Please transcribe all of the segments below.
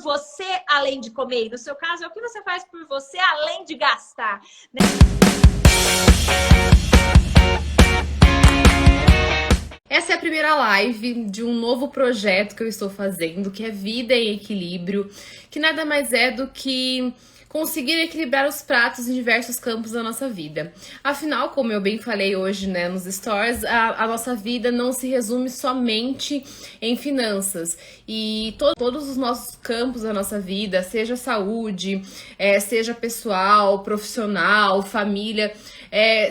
você além de comer? E no seu caso, é o que você faz por você além de gastar, né? Essa é a primeira live de um novo projeto que eu estou fazendo, que é Vida em Equilíbrio, que nada mais é do que conseguir equilibrar os pratos em diversos campos da nossa vida. Afinal, como eu bem falei hoje, né, nos stories, a nossa vida não se resume somente em finanças. E todos os nossos campos da nossa vida, seja saúde, seja pessoal, profissional, família,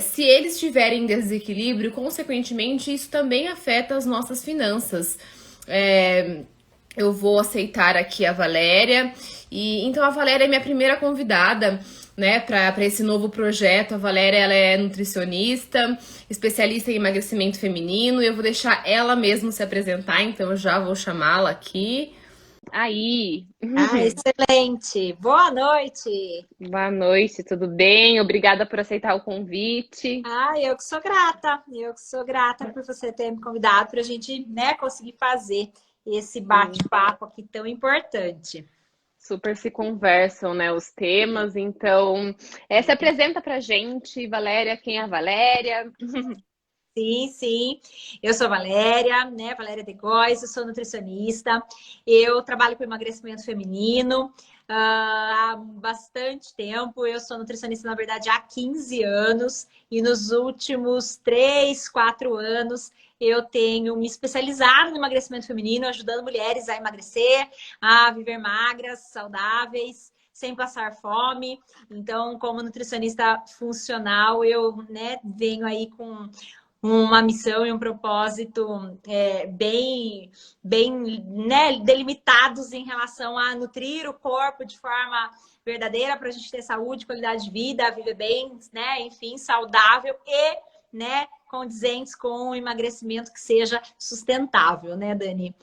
se eles estiverem em desequilíbrio, consequentemente, isso também afeta as nossas finanças. Eu vou aceitar aqui a Valéria. E então a Valéria é minha primeira convidada, né, para esse novo projeto. A Valéria, ela é nutricionista, especialista em emagrecimento feminino, e eu vou deixar ela mesma se apresentar, então eu já vou chamá-la aqui. Aí. Ah, excelente. Boa noite. Boa noite, tudo bem? Obrigada por aceitar o convite. Ah, eu que sou grata. Eu que sou grata por você ter me convidado para a gente, né, conseguir fazer esse bate-papo aqui tão importante. Super se conversam, né, os temas. Então, se apresenta pra gente, Valéria, quem é a Valéria? Sim, sim. Eu sou Valéria, né? Valéria de Góes, eu sou nutricionista. Eu trabalho com emagrecimento feminino há bastante tempo. Eu sou nutricionista, na verdade, há 15 anos. E nos últimos 3, 4 anos, eu tenho me especializado no emagrecimento feminino, ajudando mulheres a emagrecer, a viver magras, saudáveis, sem passar fome. Então, como nutricionista funcional, eu, né, venho aí com uma missão e um propósito bem né, delimitados em relação a nutrir o corpo de forma verdadeira para a gente ter saúde, qualidade de vida, viver bem, né, enfim, saudável e, né, condizentes com um emagrecimento que seja sustentável, né, Dani?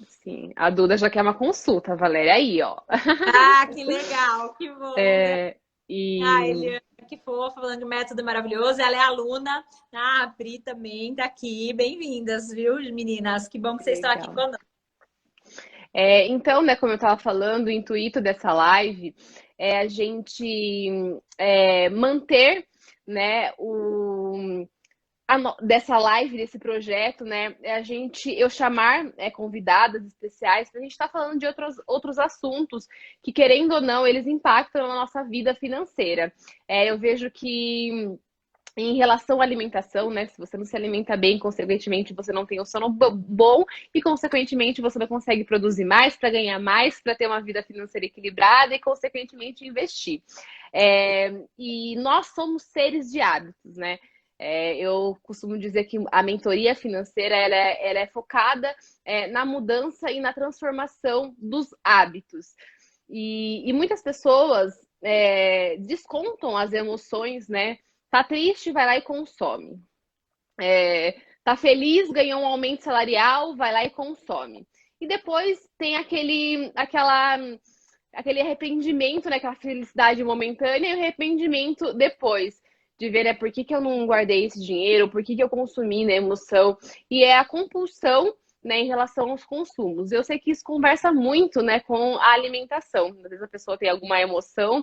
Sim, a Duda já quer uma consulta, Valéria, aí, ó. Ah, que legal, que bom, né? Ah, E Eliana, que fofa, falando de método maravilhoso. Ela é aluna, a Pri também tá aqui. Bem-vindas, viu, meninas? Que bom que vocês estão aqui legal. conosco. Então, né, como eu estava falando, o intuito dessa live é a gente manter, né, dessa live, desse projeto, né, eu chamar convidadas especiais para a gente estar falando de outros assuntos que, querendo ou não, eles impactam na nossa vida financeira. Eu vejo que em relação à alimentação, né? Se você não se alimenta bem, consequentemente, você não tem um sono bom e, consequentemente, você não consegue produzir mais para ganhar mais, para ter uma vida financeira equilibrada e, consequentemente, investir. E nós somos seres de hábitos, né? Eu costumo dizer que a mentoria financeira ela é focada na mudança e na transformação dos hábitos. E muitas pessoas descontam as emoções, né? Tá triste, vai lá e consome. Tá feliz, ganhou um aumento salarial, vai lá e consome. E depois tem aquele arrependimento, né? Aquela felicidade momentânea e o arrependimento depois. De ver, por que eu não guardei esse dinheiro, por que eu consumi na emoção. E é a compulsão, né, em relação aos consumos. Eu sei que isso conversa muito, né, com a alimentação. Às vezes a pessoa tem alguma emoção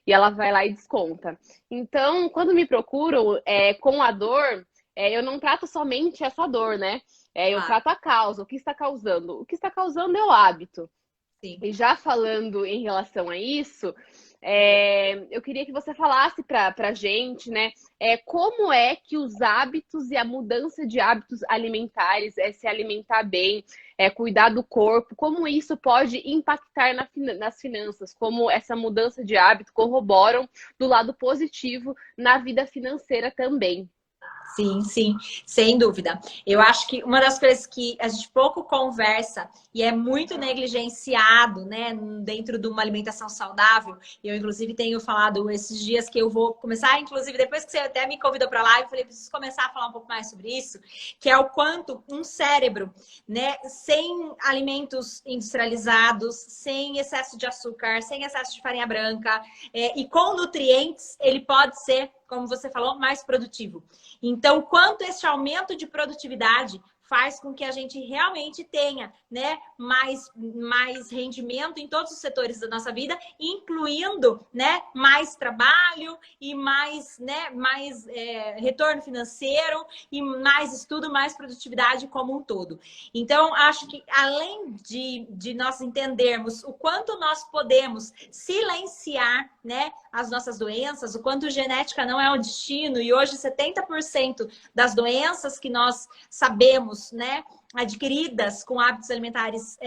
e ela vai lá e desconta. Então, quando me procuram com a dor, eu não trato somente essa dor, né? Eu trato a causa, o que está causando. O que está causando é o hábito. Sim. E já falando em relação a isso, eu queria que você falasse para a gente, né, como é que os hábitos e a mudança de hábitos alimentares, se alimentar bem, cuidar do corpo, como isso pode impactar nas finanças, como essa mudança de hábito corroboram do lado positivo na vida financeira também. Sim, sim, sem dúvida. Eu acho que uma das coisas que a gente pouco conversa e é muito negligenciado, né, dentro de uma alimentação saudável, eu inclusive tenho falado esses dias que eu vou começar, inclusive depois que você até me convidou para a live, eu falei, preciso começar a falar um pouco mais sobre isso, que é o quanto um cérebro, né, sem alimentos industrializados, sem excesso de açúcar, sem excesso de farinha branca, e com nutrientes, ele pode ser, como você falou, mais produtivo. Então, quanto esse aumento de produtividade faz com que a gente realmente tenha, né, mais rendimento em todos os setores da nossa vida, incluindo, né, mais trabalho e mais, né, retorno financeiro e mais estudo, mais produtividade como um todo. Então, acho que além de nós entendermos o quanto nós podemos silenciar, né, as nossas doenças, o quanto genética não é um destino, e hoje 70% das doenças que nós sabemos, né, adquiridas com hábitos alimentares,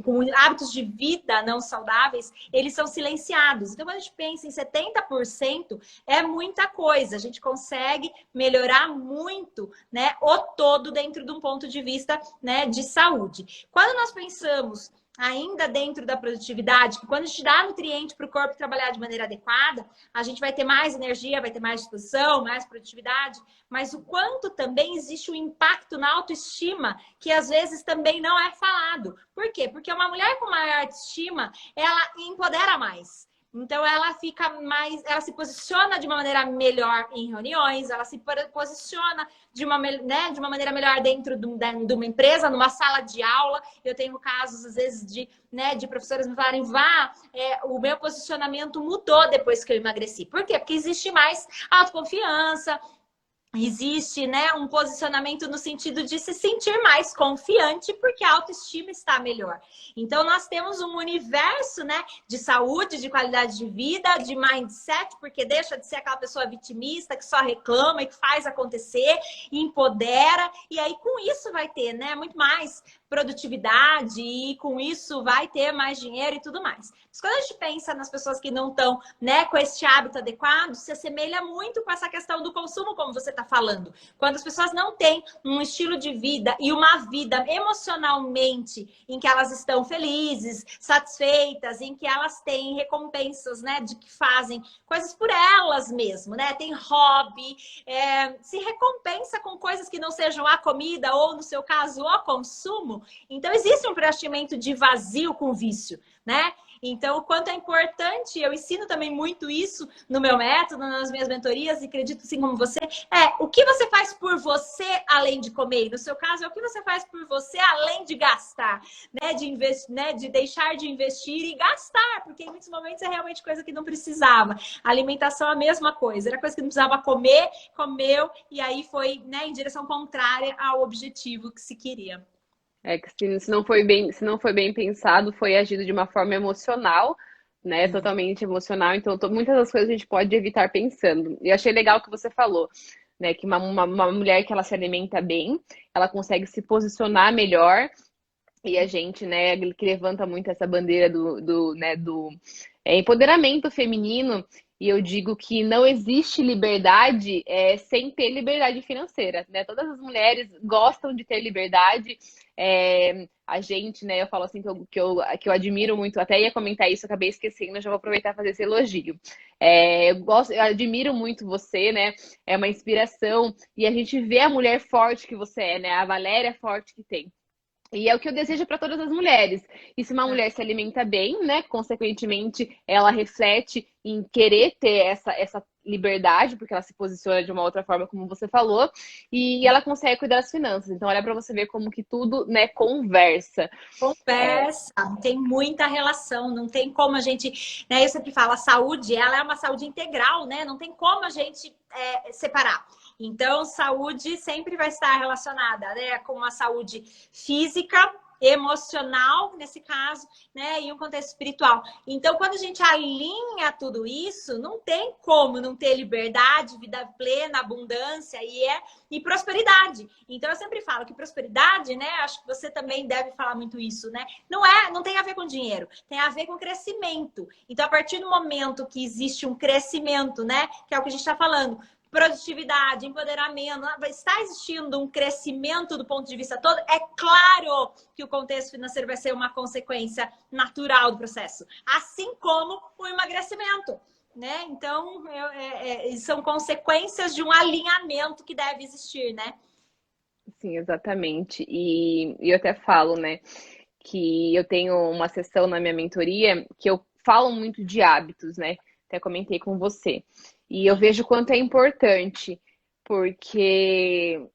com hábitos de vida não saudáveis, eles são silenciados. Então, quando a gente pensa em 70%, é muita coisa. A gente consegue melhorar muito, né, o todo dentro de um ponto de vista, né, de saúde. Quando nós pensamos ainda dentro da produtividade, que quando a gente dá nutriente para o corpo trabalhar de maneira adequada, a gente vai ter mais energia, vai ter mais disposição, mais produtividade, mas o quanto também existe um impacto na autoestima, que às vezes também não é falado. Por quê? Porque uma mulher com maior autoestima, ela empodera mais. Então, ela fica mais, ela se posiciona de uma maneira melhor em reuniões, ela se posiciona de uma maneira melhor dentro de uma empresa, numa sala de aula. Eu tenho casos, às vezes, de professoras me falarem, o meu posicionamento mudou depois que eu emagreci. Por quê? Porque existe mais autoconfiança, existe, né, um posicionamento no sentido de se sentir mais confiante, porque a autoestima está melhor. Então, nós temos um universo, né, de saúde, de qualidade de vida, de mindset, porque deixa de ser aquela pessoa vitimista que só reclama e que faz acontecer, e empodera, e aí com isso vai ter, né, muito mais produtividade, e com isso vai ter mais dinheiro e tudo mais. Mas quando a gente pensa nas pessoas que não estão, né, com esse hábito adequado, se assemelha muito com essa questão do consumo, como você está falando. Quando as pessoas não têm um estilo de vida e uma vida emocionalmente em que elas estão felizes, satisfeitas, em que elas têm recompensas, né, de que fazem coisas por elas mesmas, né? Tem hobby, se recompensa com coisas que não sejam a comida ou, no seu caso, o consumo. Então, existe um preenchimento de vazio com vício, né? Então, o quanto é importante, eu ensino também muito isso no meu método, nas minhas mentorias, e acredito assim como você, o que você faz por você além de comer? E no seu caso, é o que você faz por você além de gastar, né? De investir, né? De deixar de investir e gastar, porque em muitos momentos é realmente coisa que não precisava. A alimentação é a mesma coisa, era coisa que não precisava comer, comeu, e aí foi, né, em direção contrária ao objetivo que se queria. Que se não foi bem pensado, foi agido de uma forma emocional, né? Totalmente emocional. Então, muitas das coisas a gente pode evitar pensando. E achei legal o que você falou, né? Que uma mulher que ela se alimenta bem, ela consegue se posicionar melhor. E a gente, né, que levanta muito essa bandeira do empoderamento feminino. E eu digo que não existe liberdade sem ter liberdade financeira, né? Todas as mulheres gostam de ter liberdade. A gente, né? Eu falo assim que eu admiro muito. Até ia comentar isso, acabei esquecendo. Já vou aproveitar e fazer esse elogio. Eu admiro muito você, né? É uma inspiração. E a gente vê a mulher forte que você é, né? A Valéria forte que tem. E é o que eu desejo para todas as mulheres. E se uma mulher se alimenta bem, né? Consequentemente, ela reflete em querer ter essa liberdade, porque ela se posiciona de uma outra forma, como você falou, e ela consegue cuidar das finanças. Então, olha para você ver como que tudo, né, conversa. Conversa, tem muita relação, não tem como a gente, né? Eu sempre falo, a saúde, ela é uma saúde integral, né? Não tem como a gente separar. Então, saúde sempre vai estar relacionada, né, com uma saúde física, emocional, nesse caso, né, e um contexto espiritual. Então, quando a gente alinha tudo isso, não tem como não ter liberdade, vida plena, abundância e prosperidade. Então, eu sempre falo que prosperidade, né, acho que você também deve falar muito isso, né, não tem a ver com dinheiro, tem a ver com crescimento. Então, a partir do momento que existe um crescimento, né, que é o que a gente está falando, produtividade, empoderamento, está existindo um crescimento do ponto de vista todo, é claro que o contexto financeiro vai ser uma consequência natural do processo, assim como o emagrecimento, né? Então, são consequências de um alinhamento que deve existir, né? Sim, exatamente. E eu até falo, né, que eu tenho uma sessão na minha mentoria que eu falo muito de hábitos, né? Até comentei com você. E eu vejo o quanto é importante, porque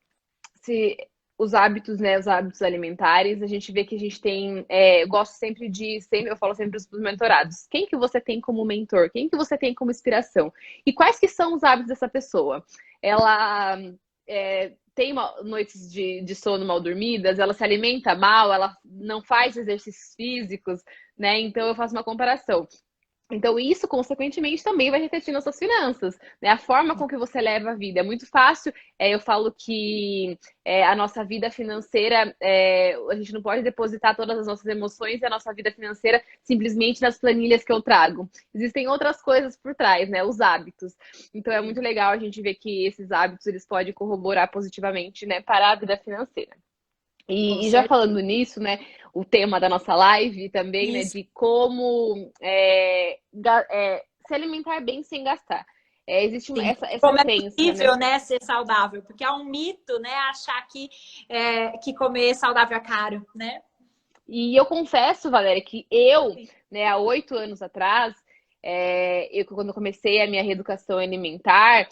os hábitos, né, os hábitos alimentares, a gente vê que a gente tem, eu gosto sempre, eu falo sempre para os mentorados, quem que você tem como mentor? Quem que você tem como inspiração? E quais que são os hábitos dessa pessoa? Ela tem noites de sono mal dormidas, ela se alimenta mal, ela não faz exercícios físicos, né? Então eu faço uma comparação. Então, isso, consequentemente, também vai refletir nas suas finanças, né? A forma com que você leva a vida. É muito fácil, eu falo que a nossa vida financeira, a gente não pode depositar todas as nossas emoções e a nossa vida financeira simplesmente nas planilhas que eu trago. Existem outras coisas por trás, né? Os hábitos. Então, é muito legal a gente ver que esses hábitos, eles podem corroborar positivamente, né, para a vida financeira. E já falando nisso, né, o tema da nossa live também, né, de como se alimentar bem sem gastar. Existe essa como crença, é possível, né, ser saudável, porque é um mito, né, achar que comer saudável é caro, né? E eu confesso, Valéria, que eu, né, há 8 anos atrás, quando eu comecei a minha reeducação alimentar,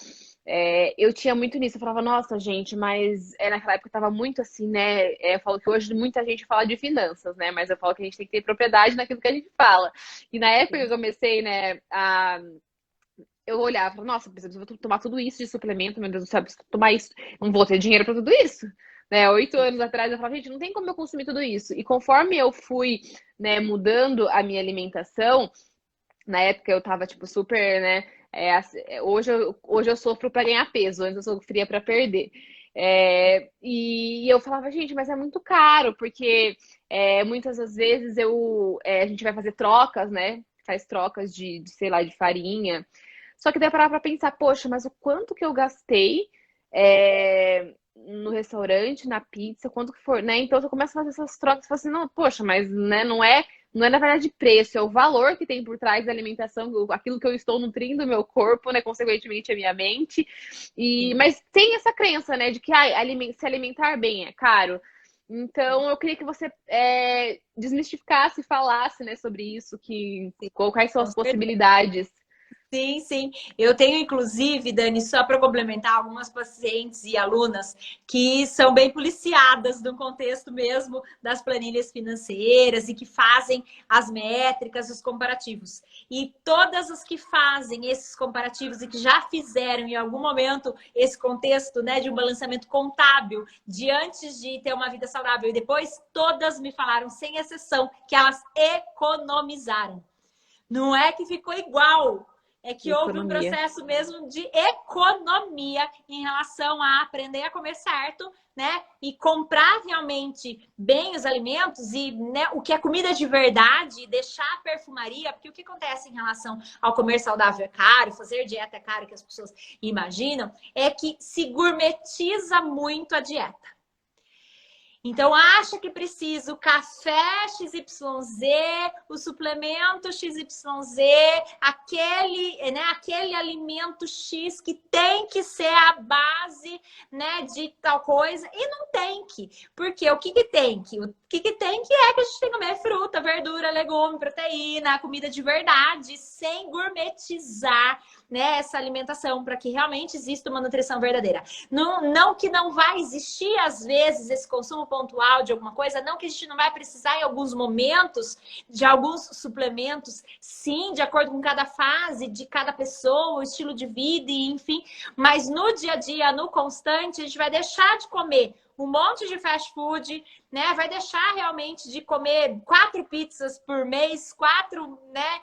eu tinha muito nisso. Eu falava, nossa, gente, mas naquela época eu tava muito assim, né? Eu falo que hoje muita gente fala de finanças, né? Mas eu falo que a gente tem que ter propriedade naquilo que a gente fala. E na época que eu comecei, né, eu olhava e falava, nossa, preciso tomar tudo isso de suplemento, meu Deus do céu, preciso tomar isso. Não vou ter dinheiro para tudo isso. Né? 8 anos atrás eu falava, gente, não tem como eu consumir tudo isso. E conforme eu fui, né, mudando a minha alimentação, na época eu tava, tipo, super, né? Hoje eu sofro para ganhar peso, antes eu sofria para perder. E eu falava, gente, mas é muito caro, porque muitas das vezes a gente vai fazer trocas, né? Faz trocas sei lá, de farinha. Só que daí eu parava pra pensar, poxa, mas o quanto que eu gastei no restaurante, na pizza, quanto que for, né? Então eu começo a fazer essas trocas e falo assim, não, poxa, mas né, não é na verdade preço, é o valor que tem por trás da alimentação, aquilo que eu estou nutrindo o meu corpo, né? Consequentemente a minha mente. Mas tem essa crença, né, de que se alimentar bem é caro. Então eu queria que você desmistificasse, falasse, né, sobre isso, quais são as possibilidades. Sim, sim. Eu tenho, inclusive, Dani, só para complementar, algumas pacientes e alunas que são bem policiadas no contexto mesmo das planilhas financeiras e que fazem as métricas, os comparativos. E todas as que fazem esses comparativos e que já fizeram em algum momento esse contexto, né, de um balanceamento contábil de antes de ter uma vida saudável e depois, todas me falaram, sem exceção, que elas economizaram. Não é que ficou igual. É que houve um processo mesmo de economia em relação a aprender a comer certo, né? E comprar realmente bem os alimentos e, né, o que é comida de verdade, deixar a perfumaria, porque o que acontece em relação ao comer saudável é caro, fazer dieta é caro, que as pessoas imaginam, é que se gourmetiza muito a dieta. Então, acha que precisa o café XYZ, o suplemento XYZ, aquele alimento X que tem que ser a base, né, de tal coisa. E não tem que. Porque o que tem que? O que tem que é que a gente tem que comer fruta, verdura, legume, proteína, comida de verdade, sem gourmetizar, né, essa alimentação, para que realmente exista uma nutrição verdadeira. Não que não vai existir, às vezes, esse consumo pontual de alguma coisa, não que a gente não vai precisar em alguns momentos de alguns suplementos, sim, de acordo com cada fase, de cada pessoa, o estilo de vida, e enfim, mas no dia a dia, no constante, a gente vai deixar de comer um monte de fast food, né? Vai deixar realmente de comer 4 pizzas por mês, 4, né,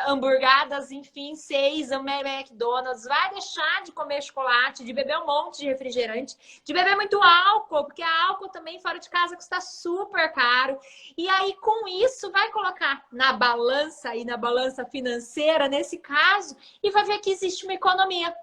hamburgadas, enfim, 6 McDonald's. Vai deixar de comer chocolate, de beber um monte de refrigerante, de beber muito álcool, porque álcool também fora de casa custa super caro. E aí, com isso, vai colocar na balança e na balança financeira, nesse caso, e vai ver que existe uma economia.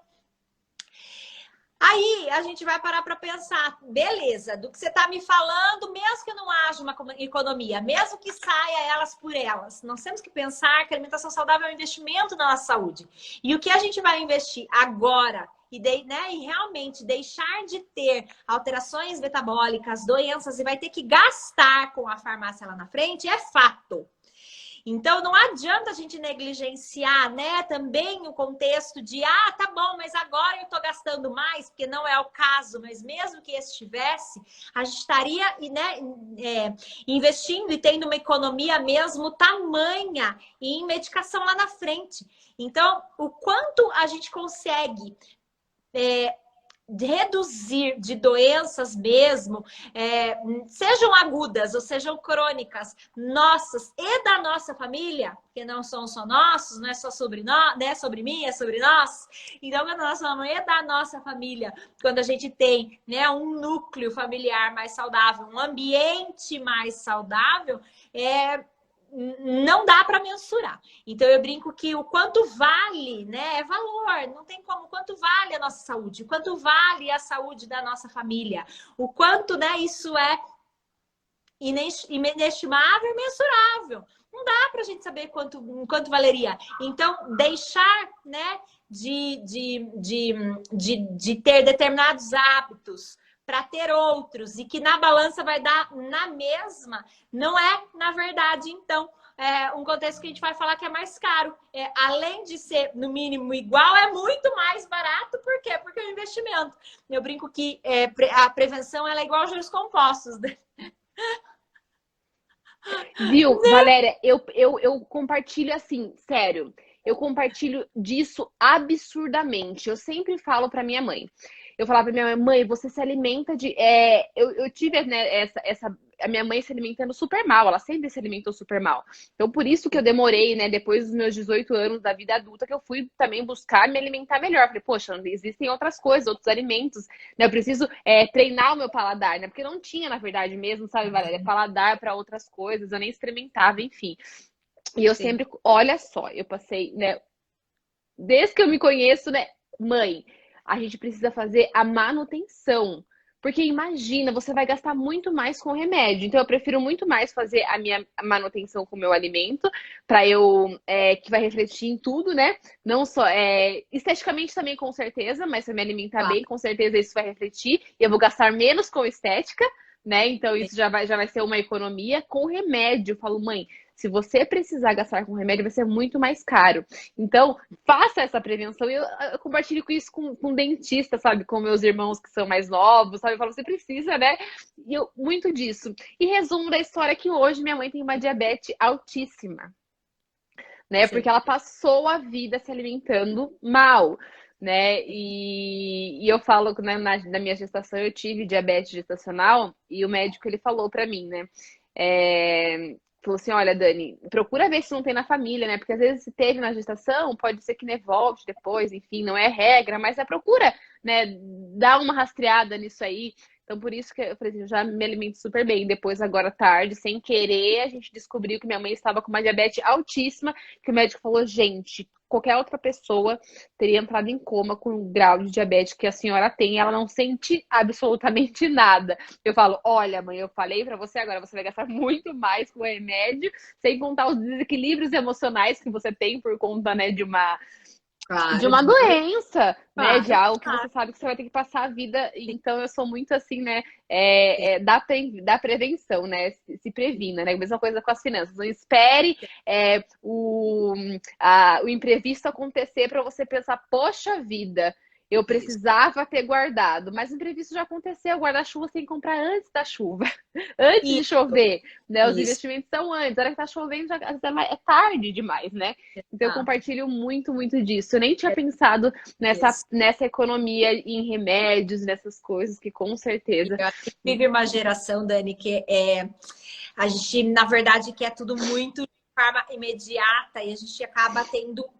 Aí a gente vai parar para pensar, beleza, do que você está me falando, mesmo que não haja uma economia, mesmo que saia elas por elas, nós temos que pensar que a alimentação saudável é um investimento na nossa saúde. E o que a gente vai investir agora e realmente deixar de ter alterações metabólicas, doenças, e vai ter que gastar com a farmácia lá na frente, é fato. Então, não adianta a gente negligenciar, né, também o contexto de, ah, tá bom, mas agora eu estou gastando mais, porque não é o caso, mas mesmo que estivesse, a gente estaria, né, investindo e tendo uma economia mesmo tamanha em medicação lá na frente. Então, o quanto a gente consegue reduzir de doenças mesmo, sejam agudas ou sejam crônicas, nossas e da nossa família, porque não são só nossos, não é só sobre nós, né? Sobre mim, é sobre nós. Então, quando nós falamos e da nossa família, quando a gente tem, né, um núcleo familiar mais saudável, um ambiente mais saudável, não dá para mensurar. Então eu brinco que o quanto vale, né, é valor, não tem como, o quanto vale a nossa saúde, o quanto vale a saúde da nossa família, o quanto, né, isso é inestimável e mensurável. Não dá para a gente saber quanto valeria. Então, deixar, né, de ter determinados hábitos para ter outros, e que na balança vai dar na mesma, não é, na verdade, então, um contexto que a gente vai falar que é mais caro. Além de ser, no mínimo, igual, é muito mais barato. Por quê? Porque é um investimento. Eu brinco que a prevenção ela é igual aos juros compostos. Viu, Valéria, eu compartilho assim, sério, eu compartilho disso absurdamente. Eu sempre falo para minha mãe. Eu falava pra minha mãe, você se alimenta de... eu tive, né, a minha mãe se alimentando super mal, ela sempre se alimentou super mal. Então, por isso que eu demorei, né, depois dos meus 18 anos da vida adulta, que eu fui também buscar me alimentar melhor. Falei, poxa, existem outras coisas, outros alimentos, né? Eu preciso treinar o meu paladar, né? Porque não tinha, na verdade, mesmo, sabe, Valéria, paladar para outras coisas, eu nem experimentava, enfim. E eu sempre, olha só, eu passei, né, desde que eu me conheço, né, mãe, a gente precisa fazer a manutenção. Porque imagina, você vai gastar muito mais com remédio. Então, eu prefiro muito mais fazer a minha manutenção com o meu alimento, para eu, que vai refletir em tudo, né? Não só esteticamente também, com certeza, mas se eu me alimentar bem, com certeza isso vai refletir. E eu vou gastar menos com estética, né? Então, isso já vai ser uma economia. Com remédio, eu falo, mãe, se você precisar gastar com remédio, vai ser muito mais caro. Então, faça essa prevenção. E eu compartilho com isso com dentista, sabe? Com meus irmãos que são mais novos, sabe? Eu falo, você precisa, né? E eu, muito disso. E resumo da história é que hoje minha mãe tem uma diabetes altíssima, né? Sim. Porque ela passou a vida se alimentando mal, né? E eu falo que, né, na minha gestação eu tive diabetes gestacional e o médico ele falou pra mim, né? Falou assim, olha, Dani, procura ver se não tem na família, né? Porque às vezes se teve na gestação, pode ser que né, volte depois, enfim, não é regra, mas procura, né, dar uma rastreada nisso aí. Então, por isso que eu falei assim, eu já me alimento super bem. Depois, agora tarde, sem querer, a gente descobriu que minha mãe estava com uma diabetes altíssima, que o médico falou, gente, qualquer outra pessoa teria entrado em coma com o grau de diabetes que a senhora tem e ela não sente absolutamente nada. Eu falo, olha, mãe, eu falei pra você agora, você vai gastar muito mais com remédio, sem contar os desequilíbrios emocionais que você tem por conta, né, de uma doença, né? De algo que você sabe que você vai ter que passar a vida. Então, eu sou muito assim, né? Da prevenção, né? Se previna, né? A mesma coisa com as finanças. Não espere o imprevisto acontecer para você pensar, poxa vida, eu precisava ter guardado, mas o imprevisto já aconteceu. O guarda-chuva você tem que comprar antes da chuva, antes de chover, né? Os investimentos são antes. A hora que tá chovendo já é tarde demais, né? Então eu compartilho muito, muito disso. Eu nem tinha pensado nessa economia em remédios, nessas coisas que com certeza. Eu acho que vive uma geração, Dani, que a gente, na verdade, quer tudo muito forma imediata e a gente acaba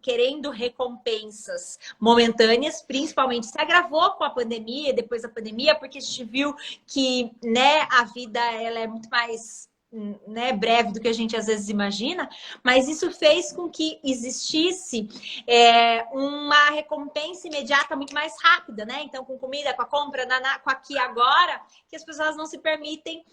querendo recompensas momentâneas, principalmente se agravou com a pandemia, depois da pandemia, porque a gente viu que, né, a vida ela é muito mais, né, breve do que a gente às vezes imagina, mas isso fez com que existisse uma recompensa imediata muito mais rápida, né? Então, com comida, com a compra, com aqui e agora, que as pessoas não se permitem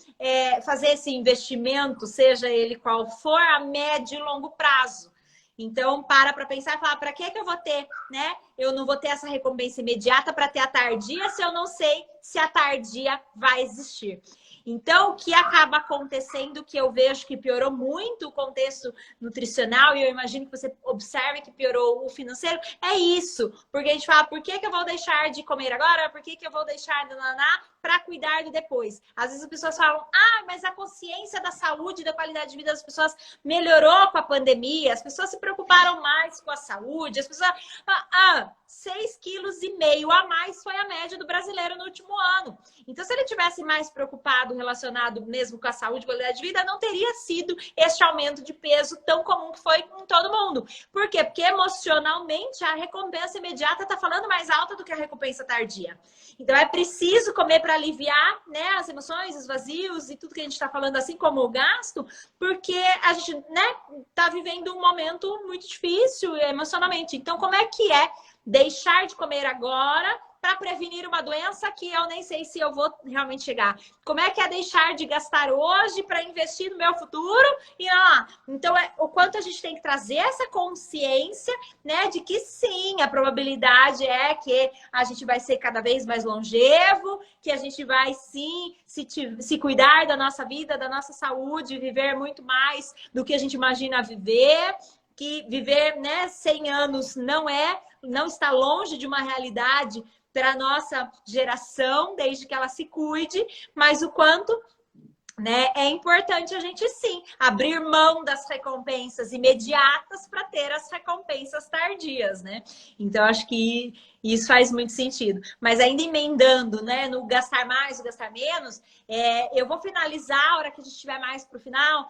fazer esse investimento, seja ele qual for, a médio e longo prazo. Então, para pensar e falar, para que eu vou ter, né? Eu não vou ter essa recompensa imediata para ter a tardia se eu não sei se a tardia vai existir. Então, o que acaba acontecendo, que eu vejo que piorou muito o contexto nutricional, e eu imagino que você observe que piorou o financeiro, é isso. Porque a gente fala, por que que eu vou deixar de comer agora? Por que que eu vou deixar de naná para cuidar do depois? Às vezes as pessoas falam, mas a consciência da saúde e da qualidade de vida das pessoas melhorou com a pandemia, as pessoas se preocuparam mais com a saúde, as pessoas... 6,5 quilos a mais foi a média do brasileiro no último ano. Então, se ele tivesse mais preocupado, relacionado mesmo com a saúde e qualidade de vida, não teria sido este aumento de peso tão comum que foi com todo mundo. Por quê? Porque emocionalmente a recompensa imediata está falando mais alta do que a recompensa tardia. Então, é preciso comer para aliviar, né, as emoções, os vazios e tudo que a gente está falando, assim como o gasto, porque a gente, né, está vivendo um momento muito difícil emocionalmente. Então, como é que é deixar de comer agora para prevenir uma doença que eu nem sei se eu vou realmente chegar? Como é que é deixar de gastar hoje para investir no meu futuro? Então, o quanto a gente tem que trazer essa consciência, né, de que sim, a probabilidade é que a gente vai ser cada vez mais longevo, que a gente vai sim se cuidar da nossa vida, da nossa saúde, viver muito mais do que a gente imagina viver, que viver, né, 100 anos não está longe de uma realidade para a nossa geração, desde que ela se cuide, mas o quanto, né, é importante a gente sim abrir mão das recompensas imediatas para ter as recompensas tardias, né? Então, acho que isso faz muito sentido. Mas ainda emendando, né, no gastar mais, o gastar menos, eu vou finalizar, a hora que a gente tiver mais para o final,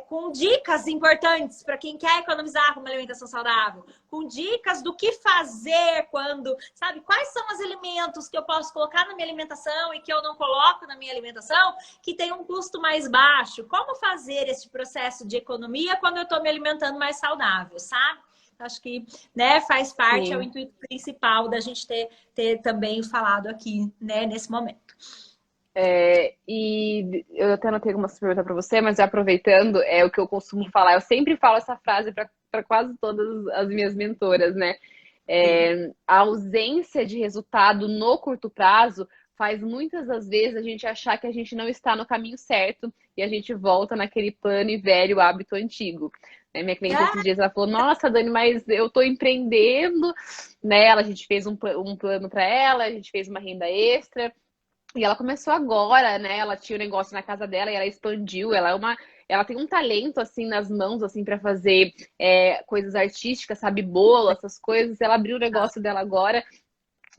com dicas importantes para quem quer economizar com uma alimentação saudável, com dicas do que fazer quando, sabe, quais são os alimentos que eu posso colocar na minha alimentação e que eu não coloco na minha alimentação, que tem um custo mais baixo. Como fazer esse processo de economia quando eu estou me alimentando mais saudável, sabe? Acho que, né, faz parte, é o intuito principal da gente ter também falado aqui, né, nesse momento. E eu até anotei algumas perguntas para você, mas já aproveitando, é o que eu costumo falar. Eu sempre falo essa frase para quase todas as minhas mentoras, né? A ausência de resultado no curto prazo faz muitas das vezes a gente achar que a gente não está no caminho certo e a gente volta naquele plano e velho hábito antigo. Minha cliente esses dias, ela falou, nossa, Dani, mas eu tô empreendendo, né? A gente fez um plano para ela, a gente fez uma renda extra, e ela começou agora, né? Ela tinha um negócio na casa dela e ela expandiu, ela tem um talento, assim, nas mãos, assim, para fazer coisas artísticas, sabe? Bolo, essas coisas. Ela abriu o negócio dela agora,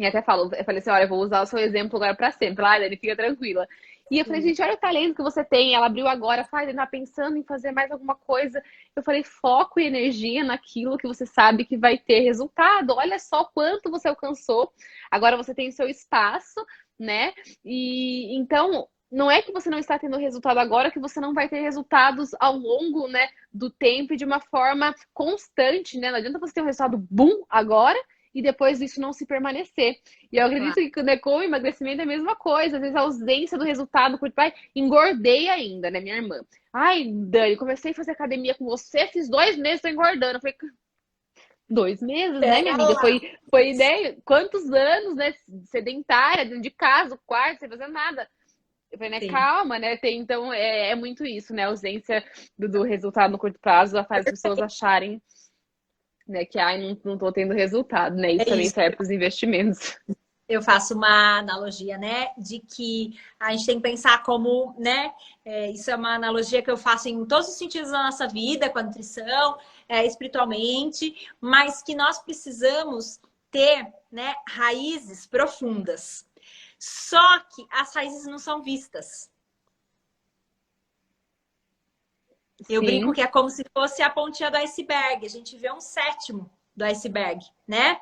e até eu falei assim, olha, eu vou usar o seu exemplo agora para sempre. Dani, fica tranquila. E eu falei, gente, olha o talento que você tem. Ela abriu agora, ele tá pensando em fazer mais alguma coisa. Eu falei, foco e energia naquilo que você sabe que vai ter resultado. Olha só quanto você alcançou. Agora você tem o seu espaço, né? E então, não é que você não está tendo resultado agora, que você não vai ter resultados ao longo, né, do tempo e de uma forma constante, né? Não adianta você ter um resultado boom agora e depois isso não se permanecer. E eu acredito que, né, com o emagrecimento é a mesma coisa. Às vezes a ausência do resultado curto prazo, engordei ainda, né, minha irmã? Ai, Dani, comecei a fazer academia com você, fiz 2 meses, tô engordando. Eu falei, 2 meses, né, minha amiga? Foi né, quantos anos, né, sedentária, dentro de casa, quarto, sem fazer nada. Eu falei, né, calma, né? Então, é muito isso, né? A ausência do resultado no curto prazo faz as pessoas acharem, né, que não tô tendo resultado, né? Isso também serve para os investimentos. Eu faço uma analogia, né, de que a gente tem que pensar como, né, isso é uma analogia que eu faço em todos os sentidos da nossa vida, com a nutrição, espiritualmente, mas que nós precisamos ter, né, raízes profundas. Só que as raízes não são vistas. Eu brinco que é como se fosse a pontinha do iceberg. A gente vê um sétimo do iceberg, né?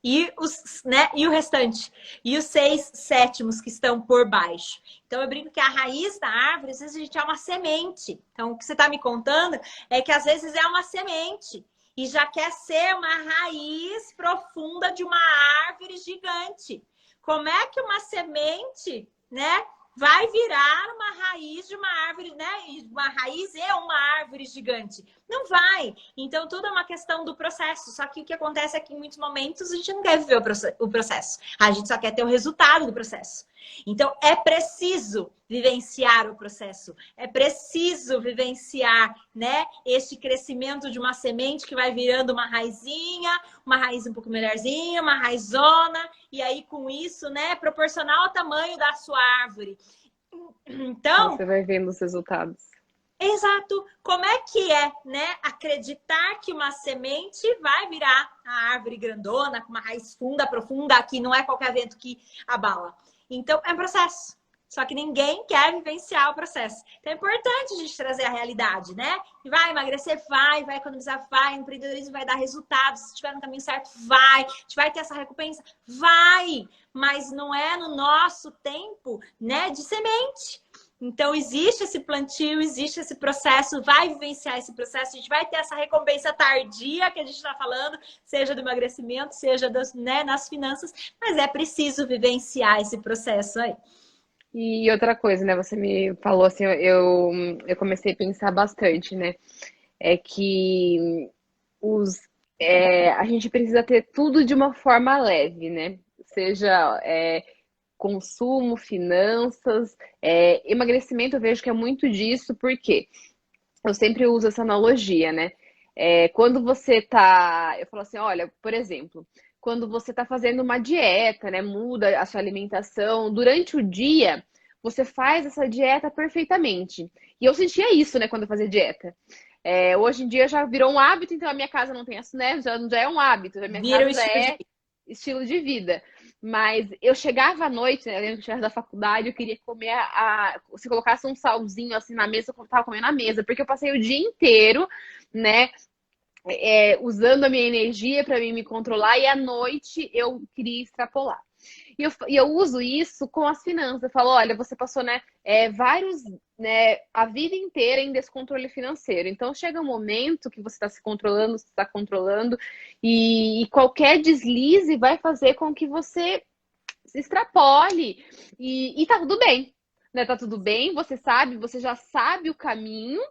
E o restante. E os 6 sétimos que estão por baixo. Então, eu brinco que a raiz da árvore, às vezes a gente é uma semente. Então, o que você está me contando é que às vezes é uma semente. E já quer ser uma raiz profunda de uma árvore gigante. Como é que uma semente, né, vai virar uma raiz de uma árvore, né? Uma raiz é uma árvore gigante. Não vai. Então, tudo é uma questão do processo. Só que o que acontece é que em muitos momentos a gente não quer viver o processo. A gente só quer ter o resultado do processo. Então, é preciso vivenciar o processo. É preciso vivenciar, né, esse crescimento de uma semente que vai virando uma raiz um pouco melhorzinha, uma raizona, e aí com isso, né, proporcional ao tamanho da sua árvore. Então, você vai vendo os resultados. exato. Como é que é, né, acreditar que uma semente vai virar a árvore grandona, com uma raiz funda, profunda, que não é qualquer vento que abala. Então, é um processo. Só que ninguém quer vivenciar o processo. Então, é importante a gente trazer a realidade, né? Vai emagrecer, vai economizar, vai. Empreendedorismo vai dar resultados. Se estiver no caminho certo, vai. A gente vai ter essa recompensa, vai. Mas não é no nosso tempo, né, de semente. Então, existe esse plantio, existe esse processo, vai vivenciar esse processo, a gente vai ter essa recompensa tardia que a gente está falando, seja do emagrecimento, seja né, nas finanças, mas é preciso vivenciar esse processo aí. E outra coisa, né? Você me falou assim, eu comecei a pensar bastante, né? É que a gente precisa ter tudo de uma forma leve, né? Seja consumo, finanças, emagrecimento, eu vejo que é muito disso, porque eu sempre uso essa analogia, né? Quando você tá. Eu falo assim, olha, por exemplo, quando você tá fazendo uma dieta, né? Muda a sua alimentação, durante o dia, você faz essa dieta perfeitamente. E eu sentia isso, né, quando eu fazia dieta. Hoje em dia já virou um hábito, então a minha casa não tem isso, né? Já é um hábito, a minha Vira casa é estilo de vida. Mas eu chegava à noite, né? Eu lembro que eu chegava da faculdade, eu queria comer se colocasse um salzinho assim na mesa, eu tava comendo na mesa, porque eu passei o dia inteiro, né? Usando a minha energia para me controlar, e à noite eu queria extrapolar. E eu uso isso com as finanças. Eu falo, olha, você passou, né, a vida inteira em descontrole financeiro. Então chega um momento que você está se controlando, você está controlando, e qualquer deslize vai fazer com que você se extrapole. E tá tudo bem, né? Tá tudo bem, você já sabe o caminho.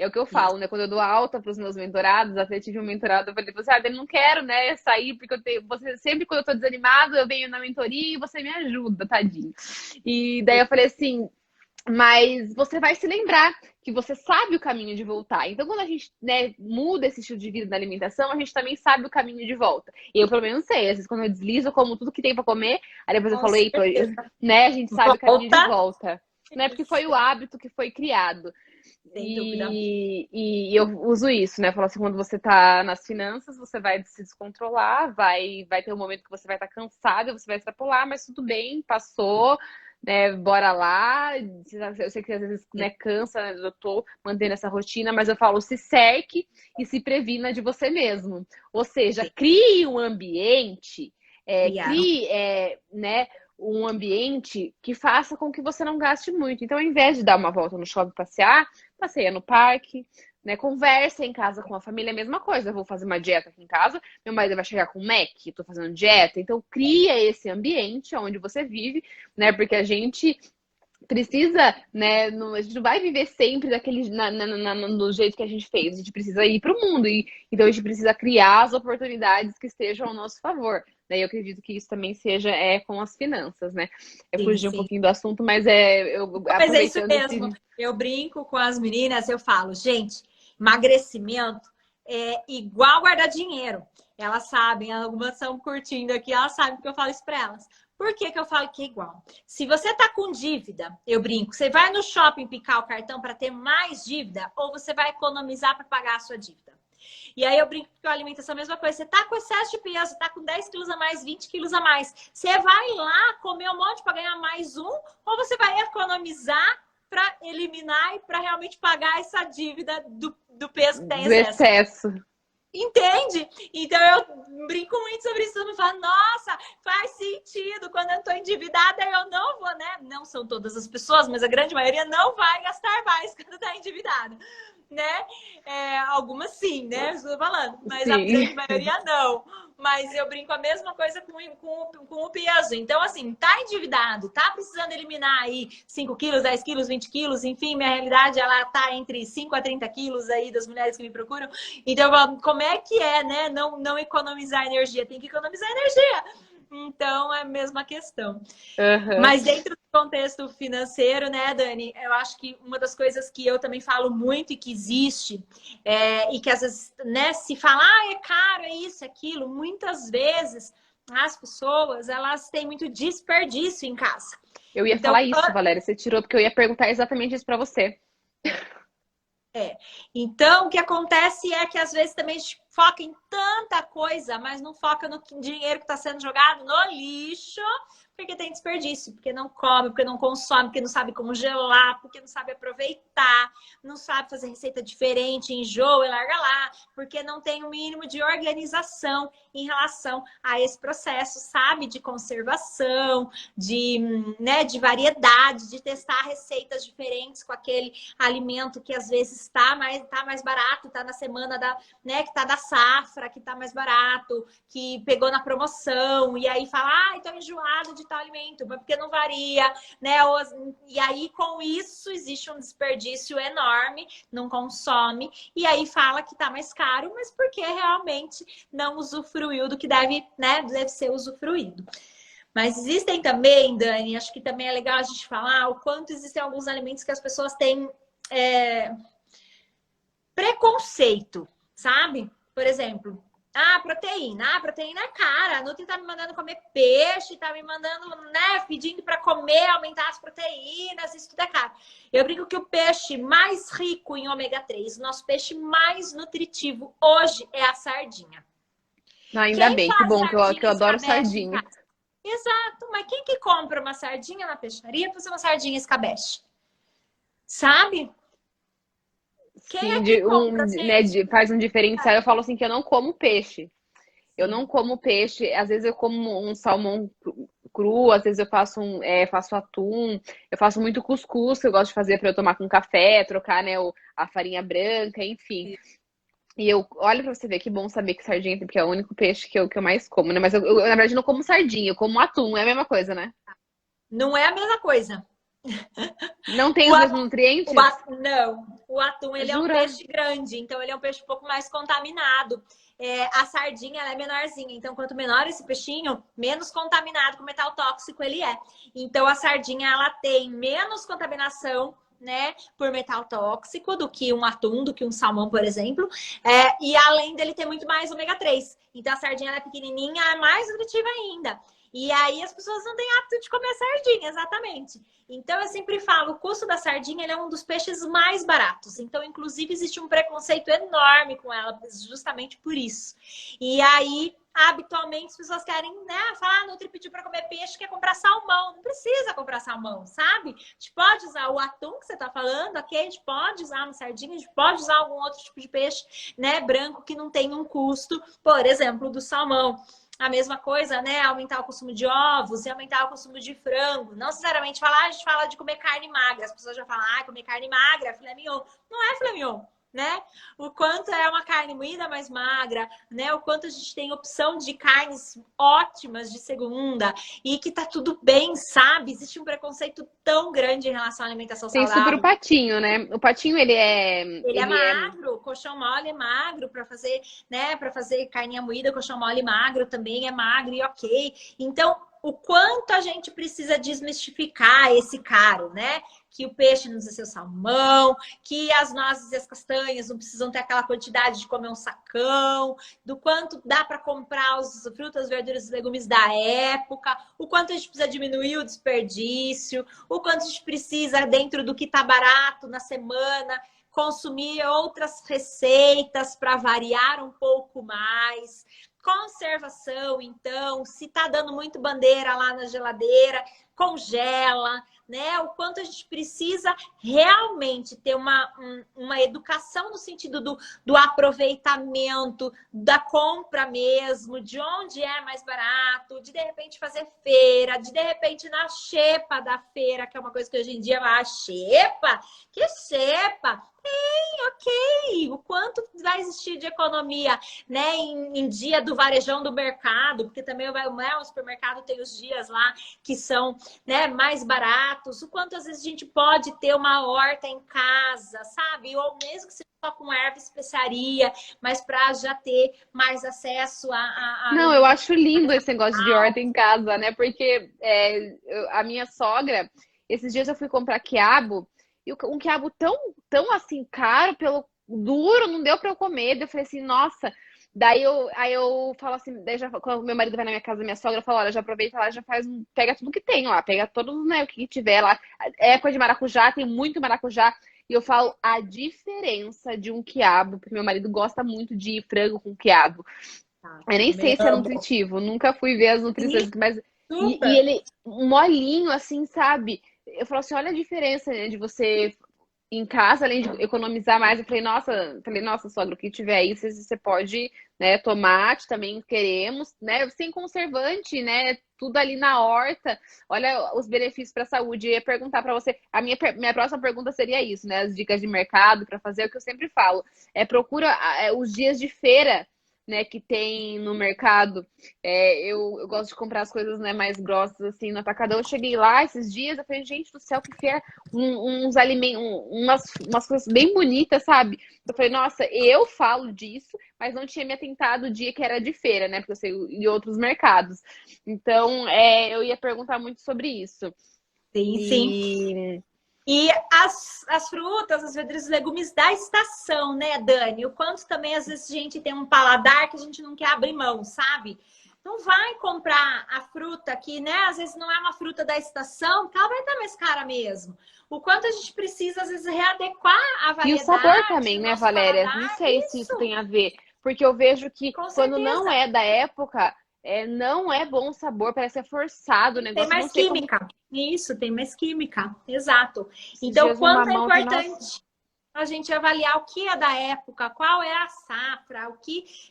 É o que eu falo, né? Quando eu dou alta para os meus mentorados, até tive um mentorado, eu falei, eu não quero, né, sair, porque você sempre quando eu tô desanimado, eu venho na mentoria e você me ajuda, tadinho. E daí eu falei assim, mas você vai se lembrar que você sabe o caminho de voltar. Então, quando a gente, né, muda esse estilo de vida da alimentação, a gente também sabe o caminho de volta. E eu, pelo menos, sei. Às vezes, quando eu deslizo, eu como tudo que tem para comer. Aí depois eu falo, eita, né, a gente sabe o caminho de volta. Né, porque foi o hábito que foi criado. E eu uso isso, né? Falo assim, quando você tá nas finanças, você vai se descontrolar, vai ter um momento que você vai estar cansado, você vai extrapolar, mas tudo bem, passou, né? Bora lá. Eu sei que às vezes, né, cansa, eu tô mantendo essa rotina, mas eu falo, se cerque e se previna de você mesmo. Ou seja, crie um ambiente, né? Um ambiente que faça com que você não gaste muito. Então, ao invés de dar uma volta no shopping passear, passeia no parque, né? Conversa em casa com a família, é a mesma coisa. Eu vou fazer uma dieta aqui em casa, meu marido vai chegar com Mac, tô fazendo dieta. Então, cria esse ambiente onde você vive, né? Porque a gente precisa, né? A gente não vai viver sempre do jeito que a gente fez. A gente precisa ir para o mundo. Então, a gente precisa criar as oportunidades que estejam ao nosso favor. Daí eu acredito que isso também seja com as finanças, né? Eu fugi um pouquinho do assunto, mas Mas é isso mesmo. Eu brinco com as meninas, eu falo, gente, emagrecimento é igual guardar dinheiro. Elas sabem, algumas estão curtindo aqui, elas sabem que eu falo isso para elas. Por que eu falo que é igual? Se você tá com dívida, eu brinco, você vai no shopping picar o cartão para ter mais dívida ou você vai economizar para pagar a sua dívida? E aí eu brinco que a alimentação é a mesma coisa. Você tá com excesso de peso, tá com 10 quilos a mais, 20 quilos a mais. Você vai lá comer um monte para ganhar mais um ou você vai economizar para eliminar e para realmente pagar essa dívida do peso que tem excesso? Entende? Então eu brinco muito sobre isso. Me fala, nossa, faz sentido. Quando eu tô endividada, eu não vou, né? Não são todas as pessoas, mas a grande maioria não vai gastar mais quando tá endividada, né? Algumas sim, né? Estou falando, mas sim. A grande maioria não. Mas eu brinco a mesma coisa com o peso. Então, assim, tá endividado, tá precisando eliminar aí 5 quilos, 10 quilos, 20 quilos, enfim, minha realidade, ela tá entre 5 a 30 quilos aí das mulheres que me procuram. Então, como é que é, né? Não economizar energia, tem que economizar energia. Então, é a mesma questão. Uhum. Mas dentro do contexto financeiro, né, Dani, eu acho que uma das coisas que eu também falo muito e que existe, e que às vezes, né, se fala, é caro, é isso, é aquilo, muitas vezes as pessoas, elas têm muito desperdício em casa. Eu ia Então, falar isso, Valéria, você tirou, porque eu ia perguntar exatamente isso para você. Então, o que acontece é que às vezes também a gente foca em tanta coisa, mas não foca no dinheiro que está sendo jogado no lixo, porque tem desperdício, porque não come, porque não consome, porque não sabe congelar, porque não sabe aproveitar, não sabe fazer receita diferente, enjoa e larga lá, porque não tem o mínimo de organização em relação a esse processo, sabe? De conservação, né, de variedade, de testar receitas diferentes com aquele alimento que às vezes está mais barato, está na semana né, que está da safra, que está mais barato, que pegou na promoção, e aí fala, estou enjoado de tal alimento, mas porque não varia, né? E aí, com isso, existe um desperdício enorme, não consome, e aí fala que está mais caro, mas porque realmente não usufruiu do que deve ser usufruído. Mas existem também, Dani, acho que também é legal a gente falar o quanto existem alguns alimentos que as pessoas têm preconceito, sabe? Por exemplo, proteína. Proteína é cara. A Nutri tá me mandando comer peixe, tá me mandando, né, pedindo para comer, aumentar as proteínas, isso tudo é caro. Eu brinco que o peixe mais rico em ômega 3, o nosso peixe mais nutritivo hoje é a sardinha. Ainda bem, que bom, que eu adoro sardinha. Exato, mas quem que compra uma sardinha na peixaria para ser uma sardinha escabeche? Sabe? Quem é que compra, né, faz um diferencial. Eu falo assim que eu não como peixe. Eu não como peixe. Às vezes eu como um salmão cru, às vezes eu faço faço atum, eu faço muito cuscuz que eu gosto de fazer para eu tomar com café, trocar, né, a farinha branca, enfim. E eu, olha pra você ver, que bom saber que sardinha, porque é o único peixe que eu mais como, né? Mas eu, na verdade, não como sardinha, eu como atum, é a mesma coisa, né? Não é a mesma coisa. Não tem os mesmos nutrientes? Não. O atum, ele Jura? é um peixe grande, então ele é um peixe um pouco mais contaminado. A sardinha, ela é menorzinha, então quanto menor esse peixinho, menos contaminado com metal tóxico ele é. Então a sardinha, ela tem menos contaminação, né, por metal tóxico do que um atum, do que um salmão, por exemplo. E além dele ter muito mais ômega 3. Então a sardinha, ela é pequenininha, é mais nutritiva ainda. E aí as pessoas não têm hábito de comer sardinha, exatamente. Então eu sempre falo, o custo da sardinha ele é um dos peixes mais baratos. Então, inclusive, existe um preconceito enorme com ela, justamente por isso. E aí, habitualmente, as pessoas querem, né, falar, Nutri pediu para comer peixe, quer comprar salmão. Não precisa comprar salmão, sabe? A gente pode usar o atum que você está falando, ok? A gente pode usar uma sardinha, a gente pode usar algum outro tipo de peixe, né, branco que não tem um custo, por exemplo, do salmão. A mesma coisa, né? Aumentar o consumo de ovos e aumentar o consumo de frango. Não sinceramente a gente fala de comer carne magra. As pessoas já falam, comer carne magra, filé mignon. Não é filé mignon, né? O quanto é uma carne moída mais magra, né? O quanto a gente tem opção de carnes ótimas de segunda e que tá tudo bem, sabe? Existe um preconceito tão grande em relação à alimentação saudável. Tem super o patinho, né? O patinho, ele é magro, o colchão mole é magro para fazer, né? Para fazer carninha moída, colchão mole magro também é magro e ok. Então, o quanto a gente precisa desmistificar esse caro, né? Que o peixe não precisa ser o salmão, que as nozes e as castanhas não precisam ter aquela quantidade de comer um sacão, do quanto dá para comprar os frutas, verduras e legumes da época, o quanto a gente precisa diminuir o desperdício, o quanto a gente precisa, dentro do que está barato na semana, consumir outras receitas para variar um pouco mais. Conservação, então, se tá dando muito bandeira lá na geladeira, congela, né? O quanto a gente precisa realmente ter uma educação no sentido do aproveitamento, da compra mesmo, de onde é mais barato, de repente fazer feira, de repente ir na xepa da feira, que é uma coisa que hoje em dia vai, xepa? Que xepa? Ok, o quanto vai existir de economia, né, em dia do varejão do mercado, porque também o supermercado tem os dias lá que são, né, mais baratos, o quanto às vezes a gente pode ter uma horta em casa, sabe? Ou mesmo que seja só com erva e especiaria, mas para já ter mais acesso Não, eu acho lindo esse negócio de horta em casa, né? Porque a minha sogra, esses dias eu fui comprar quiabo, e um quiabo tão assim caro, pelo duro, não deu pra eu comer. Daí eu falei assim, nossa. Aí eu falo assim, daí já, quando meu marido vai na minha casa, minha sogra fala, olha, já aproveita lá, já faz, pega tudo que tem lá, pega todos, né, o que tiver lá. É coisa de maracujá, tem muito maracujá. E eu falo a diferença de um quiabo, porque meu marido gosta muito de frango com quiabo. Eu nem sei se é nutritivo, nunca fui ver as nutrições, mas e ele molinho assim, sabe? Eu falo assim, olha a diferença, né, de você em casa, além de economizar mais. Eu falei, nossa, sogra, o que tiver aí, você pode, né, tomate também queremos, né, sem conservante, né, tudo ali na horta. Olha os benefícios para a saúde. Eu ia perguntar para você, minha próxima pergunta seria isso, né, as dicas de mercado para fazer, o que eu sempre falo, procura os dias de feira, né, que tem no mercado. Eu gosto de comprar as coisas, né, mais grossas, assim, no atacadão. Eu cheguei lá esses dias, eu falei, gente do céu, que é uns alimentos, umas coisas bem bonitas, sabe? Eu falei, nossa, eu falo disso, mas não tinha me atentado o dia que era de feira, né, porque eu sei em outros mercados. Então, eu ia perguntar muito sobre isso. Sim. E as frutas, as verduras e legumes da estação, né, Dani? O quanto também, às vezes, a gente tem um paladar que a gente não quer abrir mão, sabe? Então, vai comprar a fruta que, né, às vezes não é uma fruta da estação, porque ela vai estar mais cara mesmo. O quanto a gente precisa, às vezes, readequar a variedade. E o sabor também, né, Valéria? Paladar, não sei se isso tem a ver. Porque eu vejo que com quando certeza. não é da época, não é bom o sabor, parece ser forçado o negócio. Tem mais química. Isso, tem mais química. Exato. Esses então, dias um quanto é mamão tem, nossa, importante a gente avaliar o que é da época, qual é a safra,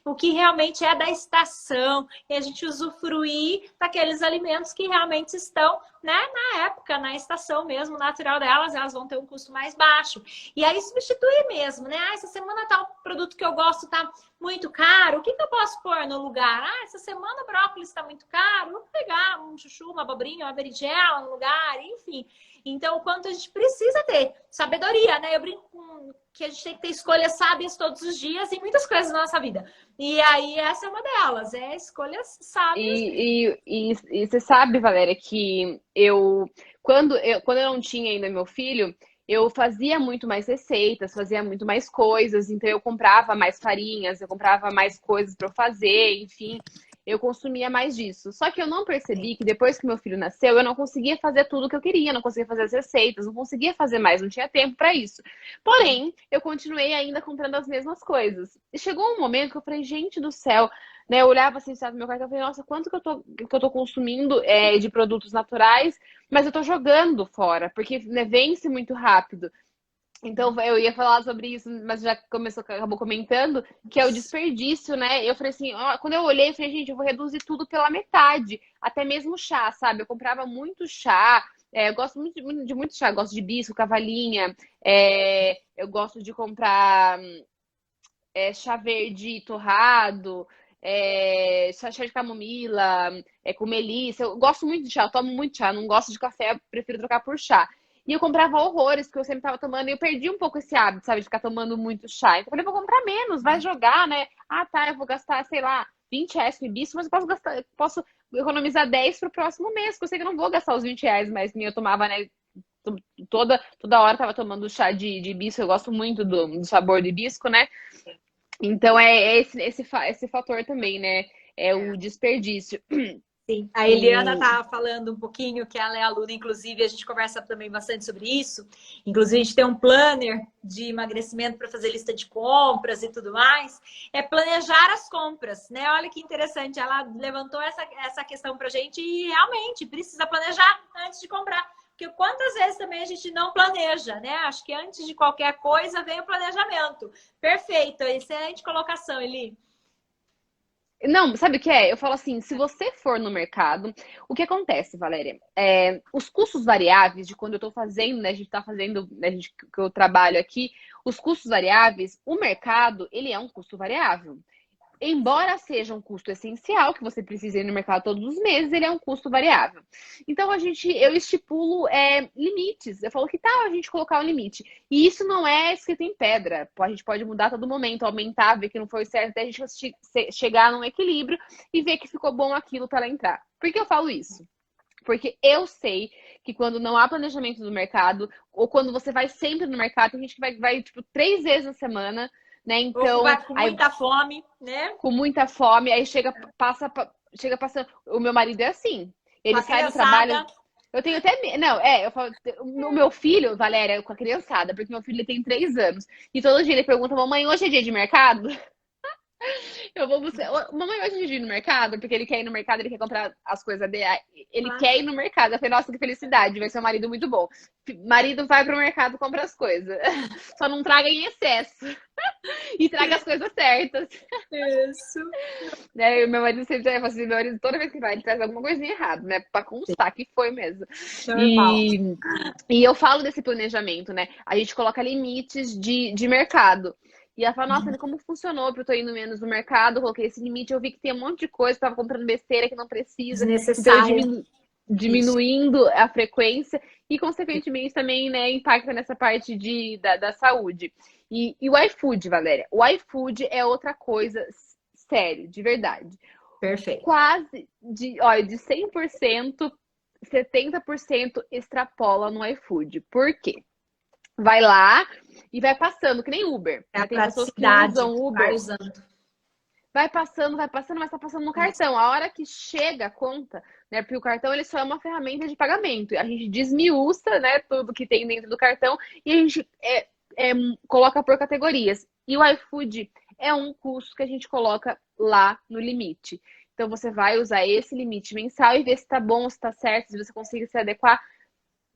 o que realmente é da estação, e a gente usufruir daqueles alimentos que realmente estão, né, na época, na estação mesmo, natural delas, elas vão ter um custo mais baixo. E aí substituir mesmo, né? Ah, essa semana tá um produto que eu gosto tá muito caro, o que eu posso pôr no lugar? Ah, essa semana o brócolis está muito caro, vou pegar um chuchu, uma abobrinha, uma berinjela no lugar, enfim. Então, o quanto a gente precisa ter sabedoria, né? Eu brinco com que a gente tem que ter escolhas sábias todos os dias em muitas coisas na nossa vida. E aí, essa é uma delas, escolhas sábias. E você sabe, Valéria, que quando eu não tinha ainda meu filho, eu fazia muito mais receitas, fazia muito mais coisas, então eu comprava mais farinhas, eu comprava mais coisas para eu fazer, enfim, eu consumia mais disso. Só que eu não percebi que depois que meu filho nasceu, eu não conseguia fazer tudo o que eu queria, não conseguia fazer as receitas, não conseguia fazer mais, não tinha tempo para isso. Porém, eu continuei ainda comprando as mesmas coisas. E chegou um momento que eu falei, gente do céu, né? Eu olhava assim, sabe, no meu cartão, eu falei, nossa, quanto que eu tô consumindo de produtos naturais, mas eu tô jogando fora, porque, né, vence muito rápido. Então, eu ia falar sobre isso, mas já acabou comentando, que é o desperdício, né? Eu falei assim, ó, quando eu olhei, eu falei, gente, eu vou reduzir tudo pela metade, até mesmo chá, sabe? Eu comprava muito chá, eu gosto de muito chá, eu gosto de hibisco, cavalinha, eu gosto de comprar chá verde torrado, chá de camomila, com melissa. Eu gosto muito de chá, eu tomo muito chá, não gosto de café, eu prefiro trocar por chá. E eu comprava horrores, porque eu sempre tava tomando, e eu perdi um pouco esse hábito, sabe, de ficar tomando muito chá. Então eu falei, vou comprar menos, vai jogar, né? Ah, tá, eu vou gastar, sei lá, R$ 20 com hibisco, mas eu posso economizar 10 pro próximo mês, porque eu sei que eu não vou gastar os R$ 20, mas eu tomava, né? Toda hora tava tomando chá de hibisco, eu gosto muito do sabor do hibisco, né? Então esse fator também, né? É o desperdício. Sim, a Eliana tá falando um pouquinho que ela é aluna, inclusive a gente conversa também bastante sobre isso. Inclusive a gente tem um planner de emagrecimento para fazer lista de compras e tudo mais. É planejar as compras, né? Olha que interessante, ela levantou essa questão pra gente e realmente precisa planejar antes de comprar. Porque quantas vezes também a gente não planeja, né? Acho que antes de qualquer coisa vem o planejamento. Perfeito, excelente colocação, Eli. Não, sabe o que é? Eu falo assim, se você for no mercado, o que acontece, Valéria? Os custos variáveis de quando eu tô fazendo, né? A gente tá fazendo, né, que eu trabalho aqui, os custos variáveis, o mercado, ele é um custo variável. Embora seja um custo essencial, que você precisa ir no mercado todos os meses, ele é um custo variável. Então, eu estipulo limites. Eu falo que tal a gente colocar um limite. E isso não é escrito em pedra. A gente pode mudar a todo momento, aumentar, ver que não foi certo, até a gente chegar num equilíbrio e ver que ficou bom aquilo para ela entrar. Por que eu falo isso? Porque eu sei que quando não há planejamento do mercado, ou quando você vai sempre no mercado, tem gente que vai tipo, 3 vezes na semana, né? Ou Então, vai com muita fome, né? com muita fome, aí chega passando. O meu marido é assim. Com Ele a sai do trabalho. criançada. Eu tenho até. Não, eu falo. O meu filho, Valéria, com a criançada, porque meu filho ele tem 3 anos. E todo dia ele pergunta: mamãe, hoje é dia de mercado? Eu vou buscar. Mamãe, hoje é dia de ir no mercado? Porque ele quer ir no mercado, ele quer comprar as coisas dele. Ele Ah, quer ir no mercado. Eu falei, nossa, que felicidade, vai ser um marido muito bom. Marido vai pro mercado, compra as coisas. Só não traga em excesso. E traga as coisas certas. isso. Né? E o meu marido sempre fala assim, meu marido, toda vez que vai, ele traz alguma coisinha errada, né? Pra constar que foi mesmo. Normal. E eu falo desse planejamento, né? A gente coloca limites de mercado. E ela fala, nossa, como funcionou pra eu tô indo menos no mercado, coloquei esse limite, eu vi que tem um monte de coisa, tava comprando besteira que não precisa. Então eu Desnecessária. Isso. diminuindo a frequência e, consequentemente, também, né, impacta nessa parte da saúde. E o iFood, Valéria, o iFood é outra coisa sério, de verdade. Perfeito. Quase, olha, de 100%, 70% extrapola no iFood. Por quê? Vai lá e vai passando, que nem Uber. É a Tem pessoas que praticidade. usam Vai Uber. usando. Vai passando, mas tá passando no Isso. cartão. A hora que chega a conta, né? Porque o cartão ele só é uma ferramenta de pagamento. A gente desmiuça, né, tudo que tem dentro do cartão e a gente coloca por categorias. E o iFood é um custo que a gente coloca lá no limite. Então você vai usar esse limite mensal e ver se tá bom, se tá certo, se você consegue se adequar.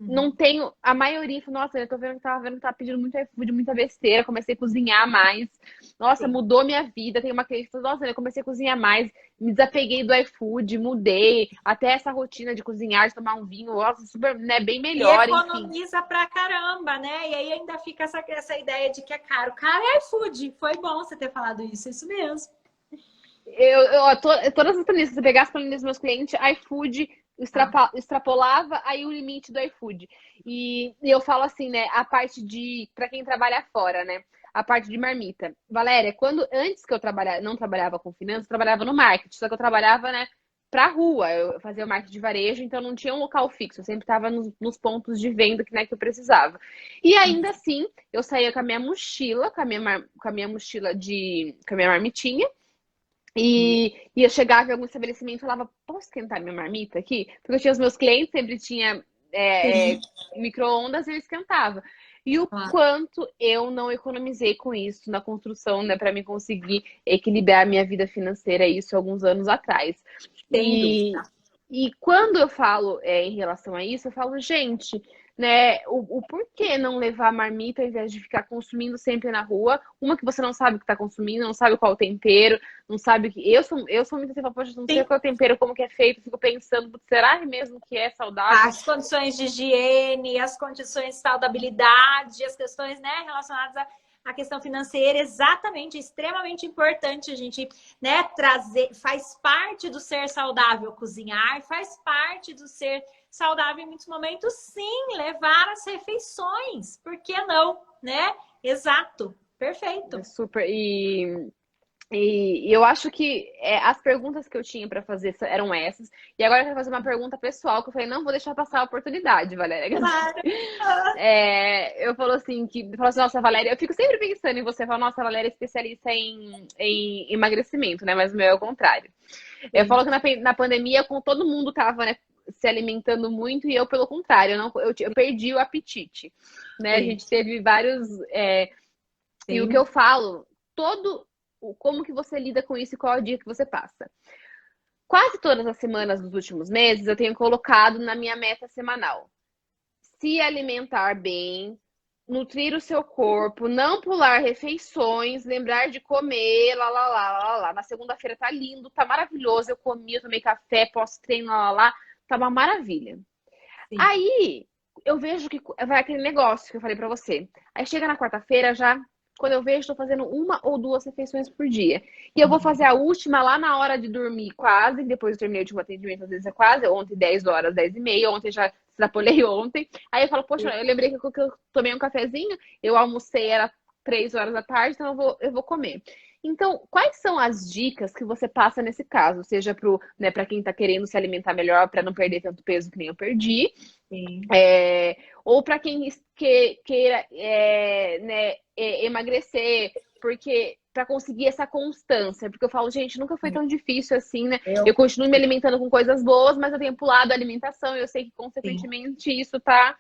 Não tenho. A maioria falou, nossa, eu tô vendo que tava pedindo muito iFood, muita besteira. Comecei a cozinhar mais. Nossa, Sim. mudou minha vida. Tem uma cliente que falou, nossa, eu comecei a cozinhar mais, me desapeguei do iFood, mudei. Até essa rotina de cozinhar, de tomar um vinho, nossa, super, né, bem E melhor, enfim. economiza pra caramba, né? E aí ainda fica essa ideia de que é caro. Cara, é iFood. Foi bom você ter falado isso mesmo. Todas as planilhas, se você pegar as planilhas dos meus clientes, iFood Tá. extrapolava aí o limite do iFood. E eu falo assim, né? A parte de, para quem trabalha fora, né? A parte de marmita. Valéria, antes que eu não trabalhava com finanças, eu trabalhava no marketing, só que eu trabalhava, né, pra rua. Eu fazia o marketing de varejo, então não tinha um local fixo. Eu sempre estava nos pontos de venda que, né, que eu precisava. E ainda assim, eu saía com a minha mochila, com a minha marmitinha. E eu chegava em algum estabelecimento e falava, posso esquentar minha marmita aqui? Porque eu tinha os meus clientes, sempre tinha Sim. micro-ondas e eu esquentava. E o Claro. quanto eu não economizei com isso na construção, né, para me conseguir equilibrar a minha vida financeira, isso alguns anos atrás. Sem E, dúvida. e quando eu falo em relação a isso, eu falo, gente, né, o porquê não levar marmita ao invés de ficar consumindo sempre na rua? Uma que você não sabe o que está consumindo, não sabe qual o tempero, não sabe o que. Eu sou muito assim, poxa, não sei Sim. qual é o tempero, como que é feito, fico pensando, "Putz, será mesmo que é saudável?" As condições de higiene, as condições de saudabilidade, as questões, né, relacionadas à questão financeira, exatamente, extremamente importante a gente, né, trazer, faz parte do ser saudável cozinhar, faz parte do ser saudável em muitos momentos, sim, levar as refeições, por que não, né? Exato, É perfeito. super. E eu acho que as perguntas que eu tinha para fazer eram essas. E agora eu quero fazer uma pergunta pessoal que eu falei, não vou deixar passar a oportunidade, Valéria. Claro. Ah, Eu falo assim, nossa, Valéria, eu fico sempre pensando em você, eu falo, nossa, a Valéria é especialista em emagrecimento, né? Mas o meu é o contrário. Eu falo que na pandemia, com todo mundo tava, né, se alimentando muito e eu, pelo contrário, eu perdi o apetite, né? A Sim, gente teve vários... E o que sim. eu falo, como que você lida com isso e qual é o dia que você passa? Quase todas as semanas dos últimos meses, eu tenho colocado na minha meta semanal. Se alimentar bem, nutrir o seu corpo, não pular refeições, lembrar de comer, lá, lá, lá, lá, lá. Na segunda-feira tá lindo, tá maravilhoso. Eu comi, eu tomei café, pós-treino, lá, lá, lá. Tá uma maravilha. Sim. Aí, eu vejo que vai aquele negócio que eu falei pra você. Aí chega na quarta-feira, já, quando eu vejo, estou fazendo 1 ou 2 refeições por dia. E eu vou fazer a última lá na hora de dormir, quase. Depois eu terminei o último atendimento, às vezes é quase. Ontem, 10 horas, 10 e meia. Ontem já extrapolei ontem. Aí eu falo, poxa, eu lembrei que eu tomei um cafezinho, eu almocei, era 3 horas da tarde, então eu vou comer. Então, quais são as dicas que você passa nesse caso? Seja para quem está querendo se alimentar melhor, para não perder tanto peso que nem eu perdi, Sim. ou para quem queira né, emagrecer, porque para conseguir essa constância, porque eu falo, gente, nunca foi tão difícil assim, né? Eu Eu, continuo me alimentando com coisas boas, mas eu tenho pulado a alimentação e eu sei que, sim. consequentemente, isso tá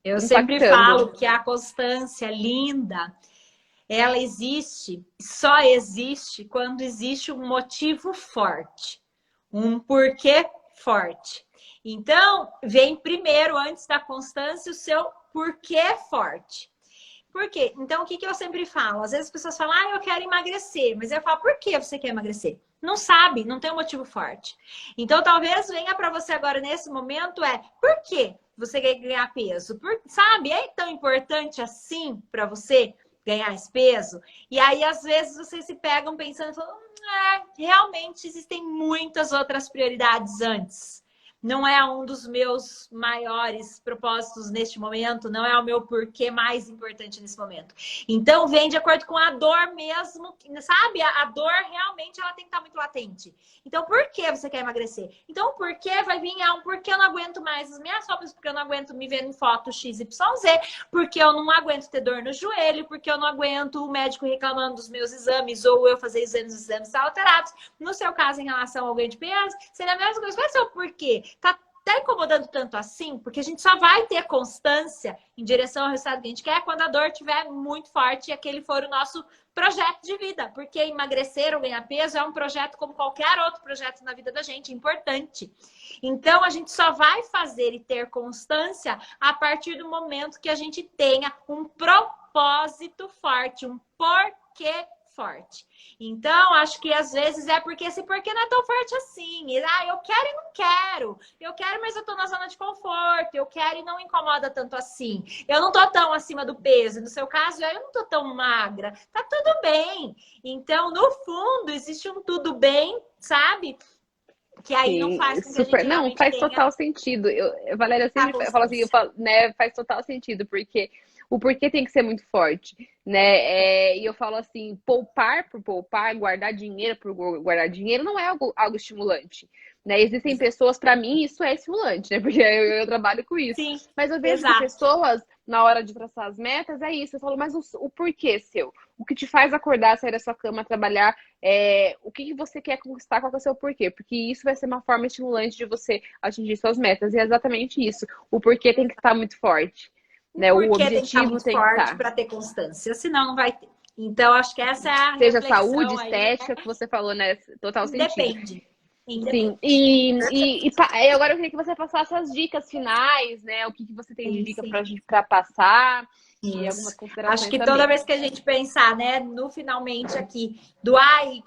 Eu sempre impactando. falo que a constância linda, ela existe, só existe quando existe um motivo forte, um porquê forte. Então, vem primeiro, antes da constância, o seu porquê forte. Por quê? Então, o que eu sempre falo? Às vezes as pessoas falam, eu quero emagrecer. Mas eu falo, por que você quer emagrecer? Não sabe, não tem um motivo forte. Então, talvez venha para você agora, nesse momento, por que você quer ganhar peso? Sabe, é tão importante assim para você ganhar esse peso? E aí, às vezes, vocês se pegam pensando, realmente existem muitas outras prioridades antes. Não é um dos meus maiores propósitos neste momento, não é o meu porquê mais importante nesse momento. Então, vem de acordo com a dor mesmo, sabe? A dor realmente ela tem que estar muito latente. Então, por que você quer emagrecer? Então, o porquê vai vir um porque eu não aguento mais as minhas roupas, porque eu não aguento me ver em foto XYZ, porque eu não aguento ter dor no joelho, porque eu não aguento o médico reclamando dos meus exames ou eu fazer exames alterados. No seu caso, em relação ao ganho de peso, seria a mesma coisa. Qual é o seu porquê? Tá incomodando tanto assim? Porque a gente só vai ter constância em direção ao resultado que a gente quer quando a dor estiver muito forte e aquele for o nosso projeto de vida. Porque emagrecer ou ganhar peso é um projeto como qualquer outro projeto na vida da gente, é importante. Então, a gente só vai fazer e ter constância a partir do momento que a gente tenha um propósito forte, um porquê forte. Então, acho que às vezes é porque esse porquê não é tão forte assim. Eu quero e não quero. Eu quero, mas eu tô na zona de conforto. Eu quero e não incomoda tanto assim. Eu não tô tão acima do peso. No seu caso, eu não tô tão magra. Tá tudo bem. Então, no fundo, existe um tudo bem, sabe? Que aí não Sim, faz com que a super. gente Não, realmente faz tenha total sentido. Valéria a sempre fala assim, constância. né? Faz total sentido, porque o porquê tem que ser muito forte, né? E eu falo assim, poupar por poupar, guardar dinheiro por guardar dinheiro não é algo estimulante, né? Existem pessoas, para mim, isso é estimulante, né? Porque eu trabalho com isso. Sim, Mas eu vejo que exato. pessoas, na hora de traçar as metas, é isso. Eu falo, mas o porquê seu? O que te faz acordar, sair da sua cama, trabalhar? O que você quer conquistar, qual é o seu porquê? Porque isso vai ser uma forma estimulante de você atingir suas metas. E é exatamente isso. O porquê tem que estar muito forte, O né? O porquê tem que estar objetivo muito tem que forte estar. para ter constância, senão não vai ter. Então, acho que essa é a Seja saúde, reflexão aí, né? estética, que você falou, né? Total sentido. Independe. Sim. Independe. E agora eu queria que você passasse as dicas finais, né? O que você tem de Sim, dica sim. pra gente para passar e algumas Isso. Acho considerações que toda também. vez que a gente pensar, né, no finalmente aqui do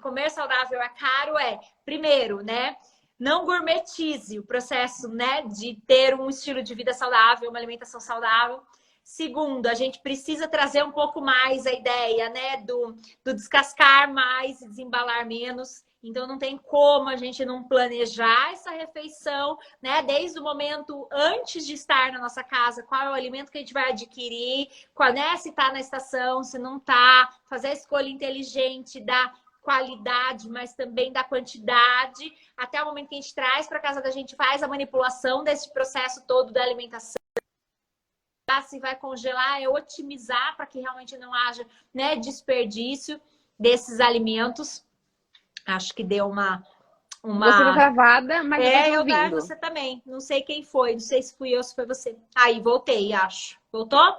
comer saudável é caro, primeiro, né, não gourmetize o processo, né, de ter um estilo de vida saudável, uma alimentação saudável. Segundo, a gente precisa trazer um pouco mais a ideia, né, do descascar mais e desembalar menos. Então, não tem como a gente não planejar essa refeição, né? Desde o momento antes de estar na nossa casa, qual é o alimento que a gente vai adquirir, qual, né? Se está na estação, se não está, fazer a escolha inteligente da qualidade, mas também da quantidade, até o momento que a gente traz para casa da gente, faz a manipulação desse processo todo da alimentação. Se vai congelar, otimizar para que realmente não haja, né, desperdício desses alimentos. Acho que deu Você tá travada, mas eu tô te ouvindo. Você também. Não sei quem foi, não sei se fui eu, se foi você. Aí, voltei, acho. Voltou?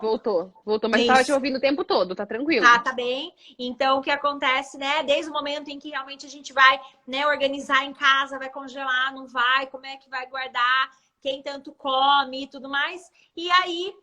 Voltou, mas eu tava te Isso. ouvindo o tempo todo, tá tranquilo. Tá bem. Então, o que acontece, né? Desde o momento em que realmente a gente vai, né, organizar em casa, vai congelar, não vai, como é que vai guardar, quem tanto come e tudo mais. E aí,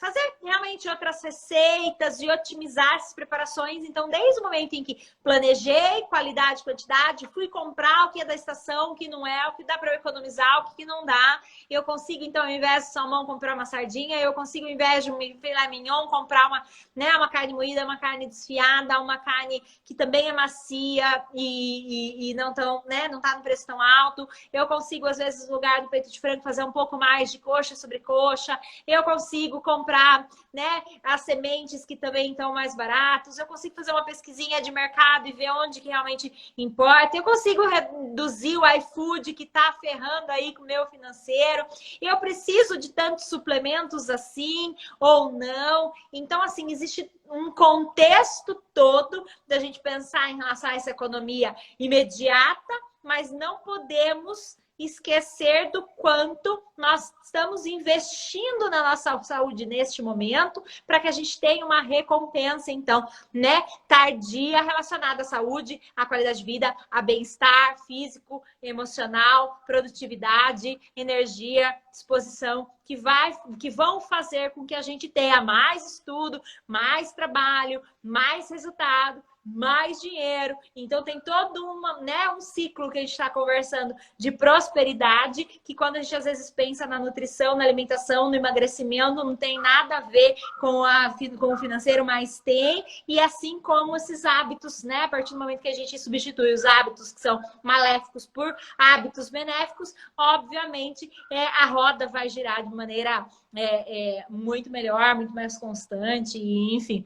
fazer realmente outras receitas e otimizar essas preparações. Então, desde o momento em que planejei qualidade e quantidade, fui comprar o que é da estação, o que não é, o que dá para eu economizar, o que não dá. Eu consigo, então, ao invés de salmão, comprar uma sardinha. Eu consigo, ao invés de um filé mignon, comprar uma carne moída, uma carne desfiada, uma carne que também é macia e não tão, né, não tá no preço tão alto. Eu consigo, às vezes, no lugar do peito de frango, fazer um pouco mais de coxa sobre coxa. Eu consigo comprar, né, as sementes que também estão mais baratas. Eu consigo fazer uma pesquisinha de mercado e ver onde que realmente importa. Eu consigo reduzir o iFood que tá ferrando aí com o meu financeiro. Eu preciso de tantos suplementos assim ou não. Então, assim, existe um contexto todo da gente pensar em relação a essa economia imediata, mas não podemos esquecer do quanto nós estamos investindo na nossa saúde neste momento para que a gente tenha uma recompensa, então, né, tardia relacionada à saúde, à qualidade de vida, a bem-estar físico, emocional, produtividade, energia, disposição, que vão fazer com que a gente tenha mais estudo, mais trabalho, mais resultado, mais dinheiro. Então tem todo um ciclo que a gente está conversando de prosperidade, que quando a gente às vezes pensa na nutrição, na alimentação, no emagrecimento, não tem nada a ver com o financeiro, mas tem. E assim como esses hábitos, né? A partir do momento que a gente substitui os hábitos que são maléficos por hábitos benéficos, obviamente a roda vai girar de maneira muito melhor, muito mais constante, e enfim,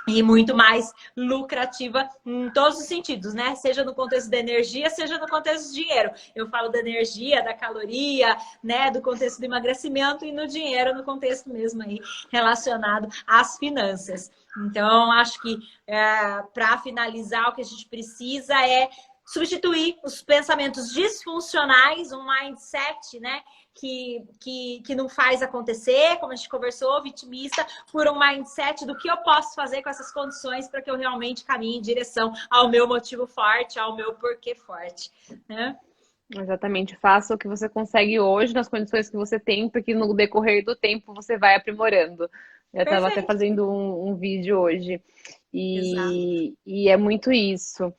e muito mais lucrativa em todos os sentidos, né? Seja no contexto da energia, seja no contexto do dinheiro. Eu falo da energia, da caloria, né? Do contexto do emagrecimento, e no dinheiro, no contexto mesmo aí relacionado às finanças. Então, acho que para finalizar, o que a gente precisa é substituir os pensamentos disfuncionais, um mindset, né, que não faz acontecer, como a gente conversou, vitimista, por um mindset do que eu posso fazer com essas condições para que eu realmente caminhe em direção ao meu motivo forte, ao meu porquê forte, né? Exatamente, faça o que você consegue hoje nas condições que você tem, porque no decorrer do tempo você vai aprimorando. Eu estava até fazendo um vídeo hoje e é muito isso.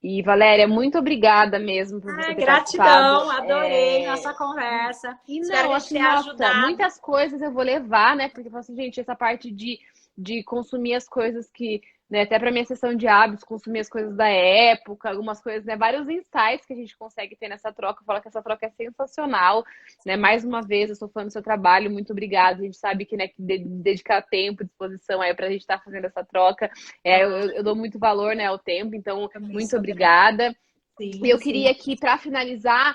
E, Valéria, muito obrigada mesmo por você ter gratidão, participado. Adorei nossa conversa. E espero não, que assim, tenha nossa, ajudado. muitas coisas eu vou levar, né? Porque, assim, gente, essa parte de consumir as coisas que, né, até para minha sessão de hábitos, consumir as coisas da época, algumas coisas, né? Vários insights que a gente consegue ter nessa troca. Eu falo que essa troca é sensacional, né? Mais uma vez, eu sou fã do seu trabalho, muito obrigada. A gente sabe que, né, que dedicar tempo, disposição aí pra gente estar fazendo essa troca. Eu dou muito valor, né, ao tempo, então, muito obrigada. E eu queria que, para finalizar,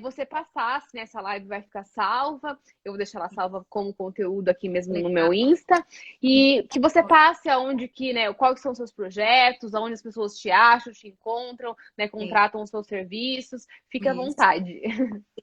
você passasse, né? Essa live vai ficar salva. Eu vou deixar ela salva como conteúdo aqui mesmo no meu Insta. E que você passe aonde que, né? Quais são os seus projetos, aonde as pessoas te acham, te encontram, né? Contratam os seus serviços. Fique à vontade.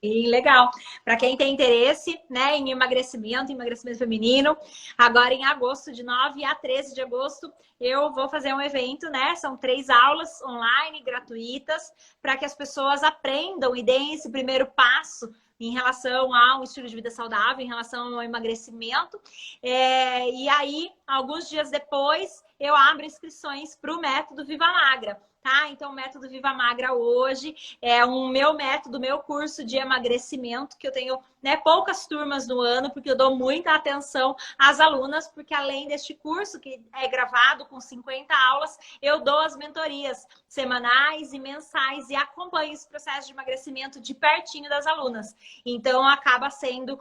Sim, legal. Para quem tem interesse, né, em emagrecimento feminino, agora em agosto, de 9 a 13 de agosto, eu vou fazer um evento, né? São 3 aulas online gratuitas para que as pessoas aprendam e deem esse primeiro passo em relação ao estilo de vida saudável, em relação ao emagrecimento. E aí, alguns dias depois, eu abro inscrições para o método Viva Magra. Tá? Então, o método Viva Magra hoje é o meu método, meu curso de emagrecimento, que eu tenho, né, poucas turmas no ano, porque eu dou muita atenção às alunas, porque além deste curso, que é gravado com 50 aulas, eu dou as mentorias semanais e mensais e acompanho esse processo de emagrecimento de pertinho das alunas. Então, acaba sendo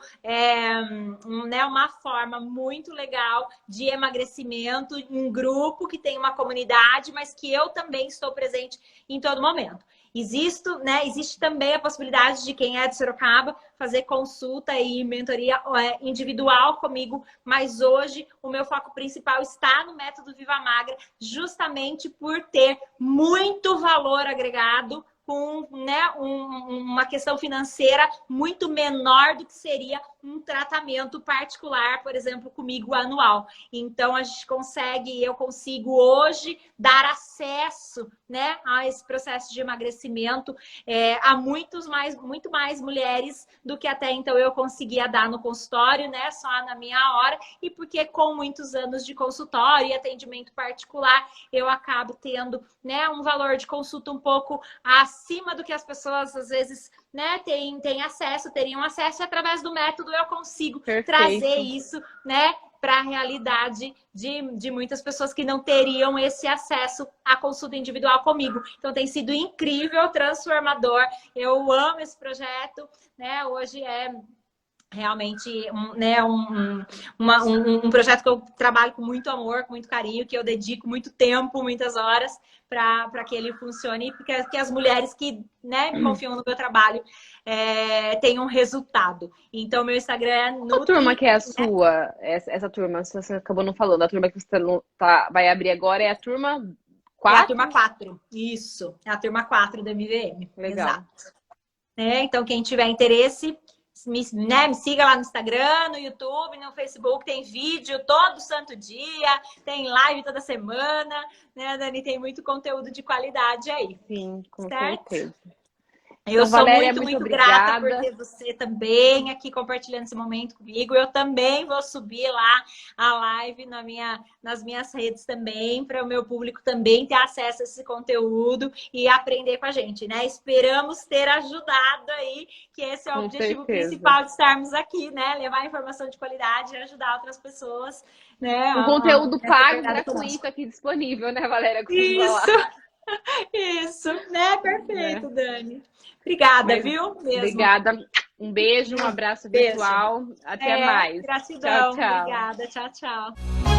né, uma forma muito legal de emagrecimento em grupo, que tem uma comunidade, mas que eu também estou presente em todo momento. Existe também a possibilidade de quem é de Sorocaba fazer consulta e mentoria individual comigo, mas hoje o meu foco principal está no método Viva Magra, justamente por ter muito valor agregado com, né, uma questão financeira muito menor do que seria um tratamento particular, por exemplo, comigo anual. Então, eu consigo hoje dar acesso, né, a esse processo de emagrecimento a muito mais mulheres do que até então eu conseguia dar no consultório, né, só na minha hora, e porque com muitos anos de consultório e atendimento particular, eu acabo tendo, né, um valor de consulta um pouco acima do que as pessoas, às vezes, né, teriam acesso, e através do método eu consigo trazer isso, né, para a realidade de muitas pessoas que não teriam esse acesso à consulta individual comigo. Então tem sido incrível, transformador. Eu amo esse projeto, né? Hoje é realmente um projeto que eu trabalho com muito amor, com muito carinho, que eu dedico muito tempo, muitas horas para que ele funcione, porque que as mulheres que, né, confiam no meu trabalho tenham resultado. Então, meu Instagram é Nutri... A turma que é a sua, essa turma, você acabou não falando, a turma que você vai abrir agora é a turma 4? É a turma 4, isso. É a turma 4 do MVM. Legal. Exato. Então, quem tiver interesse... Me siga lá no Instagram, no YouTube, no Facebook, tem vídeo todo santo dia, tem live toda semana, né, Dani? Tem muito conteúdo de qualidade aí. Sim, com certo? certeza. Eu sou Valéria, muito obrigada. grata por ter você também aqui compartilhando esse momento comigo. Eu também vou subir lá a live nas minhas redes também, para o meu público também ter acesso a esse conteúdo e aprender com a gente, né? Esperamos ter ajudado aí, que esse é o objetivo principal de estarmos aqui, né? Levar informação de qualidade e ajudar outras pessoas, né? Um conteúdo pago, gratuito aqui disponível, né, Valéria? Isso, né? Perfeito, Dani. Obrigada, viu? Mesmo. Obrigada. Um beijo, um abraço virtual. Até mais. Gratidão. Tchau, tchau. Obrigada. Tchau, tchau.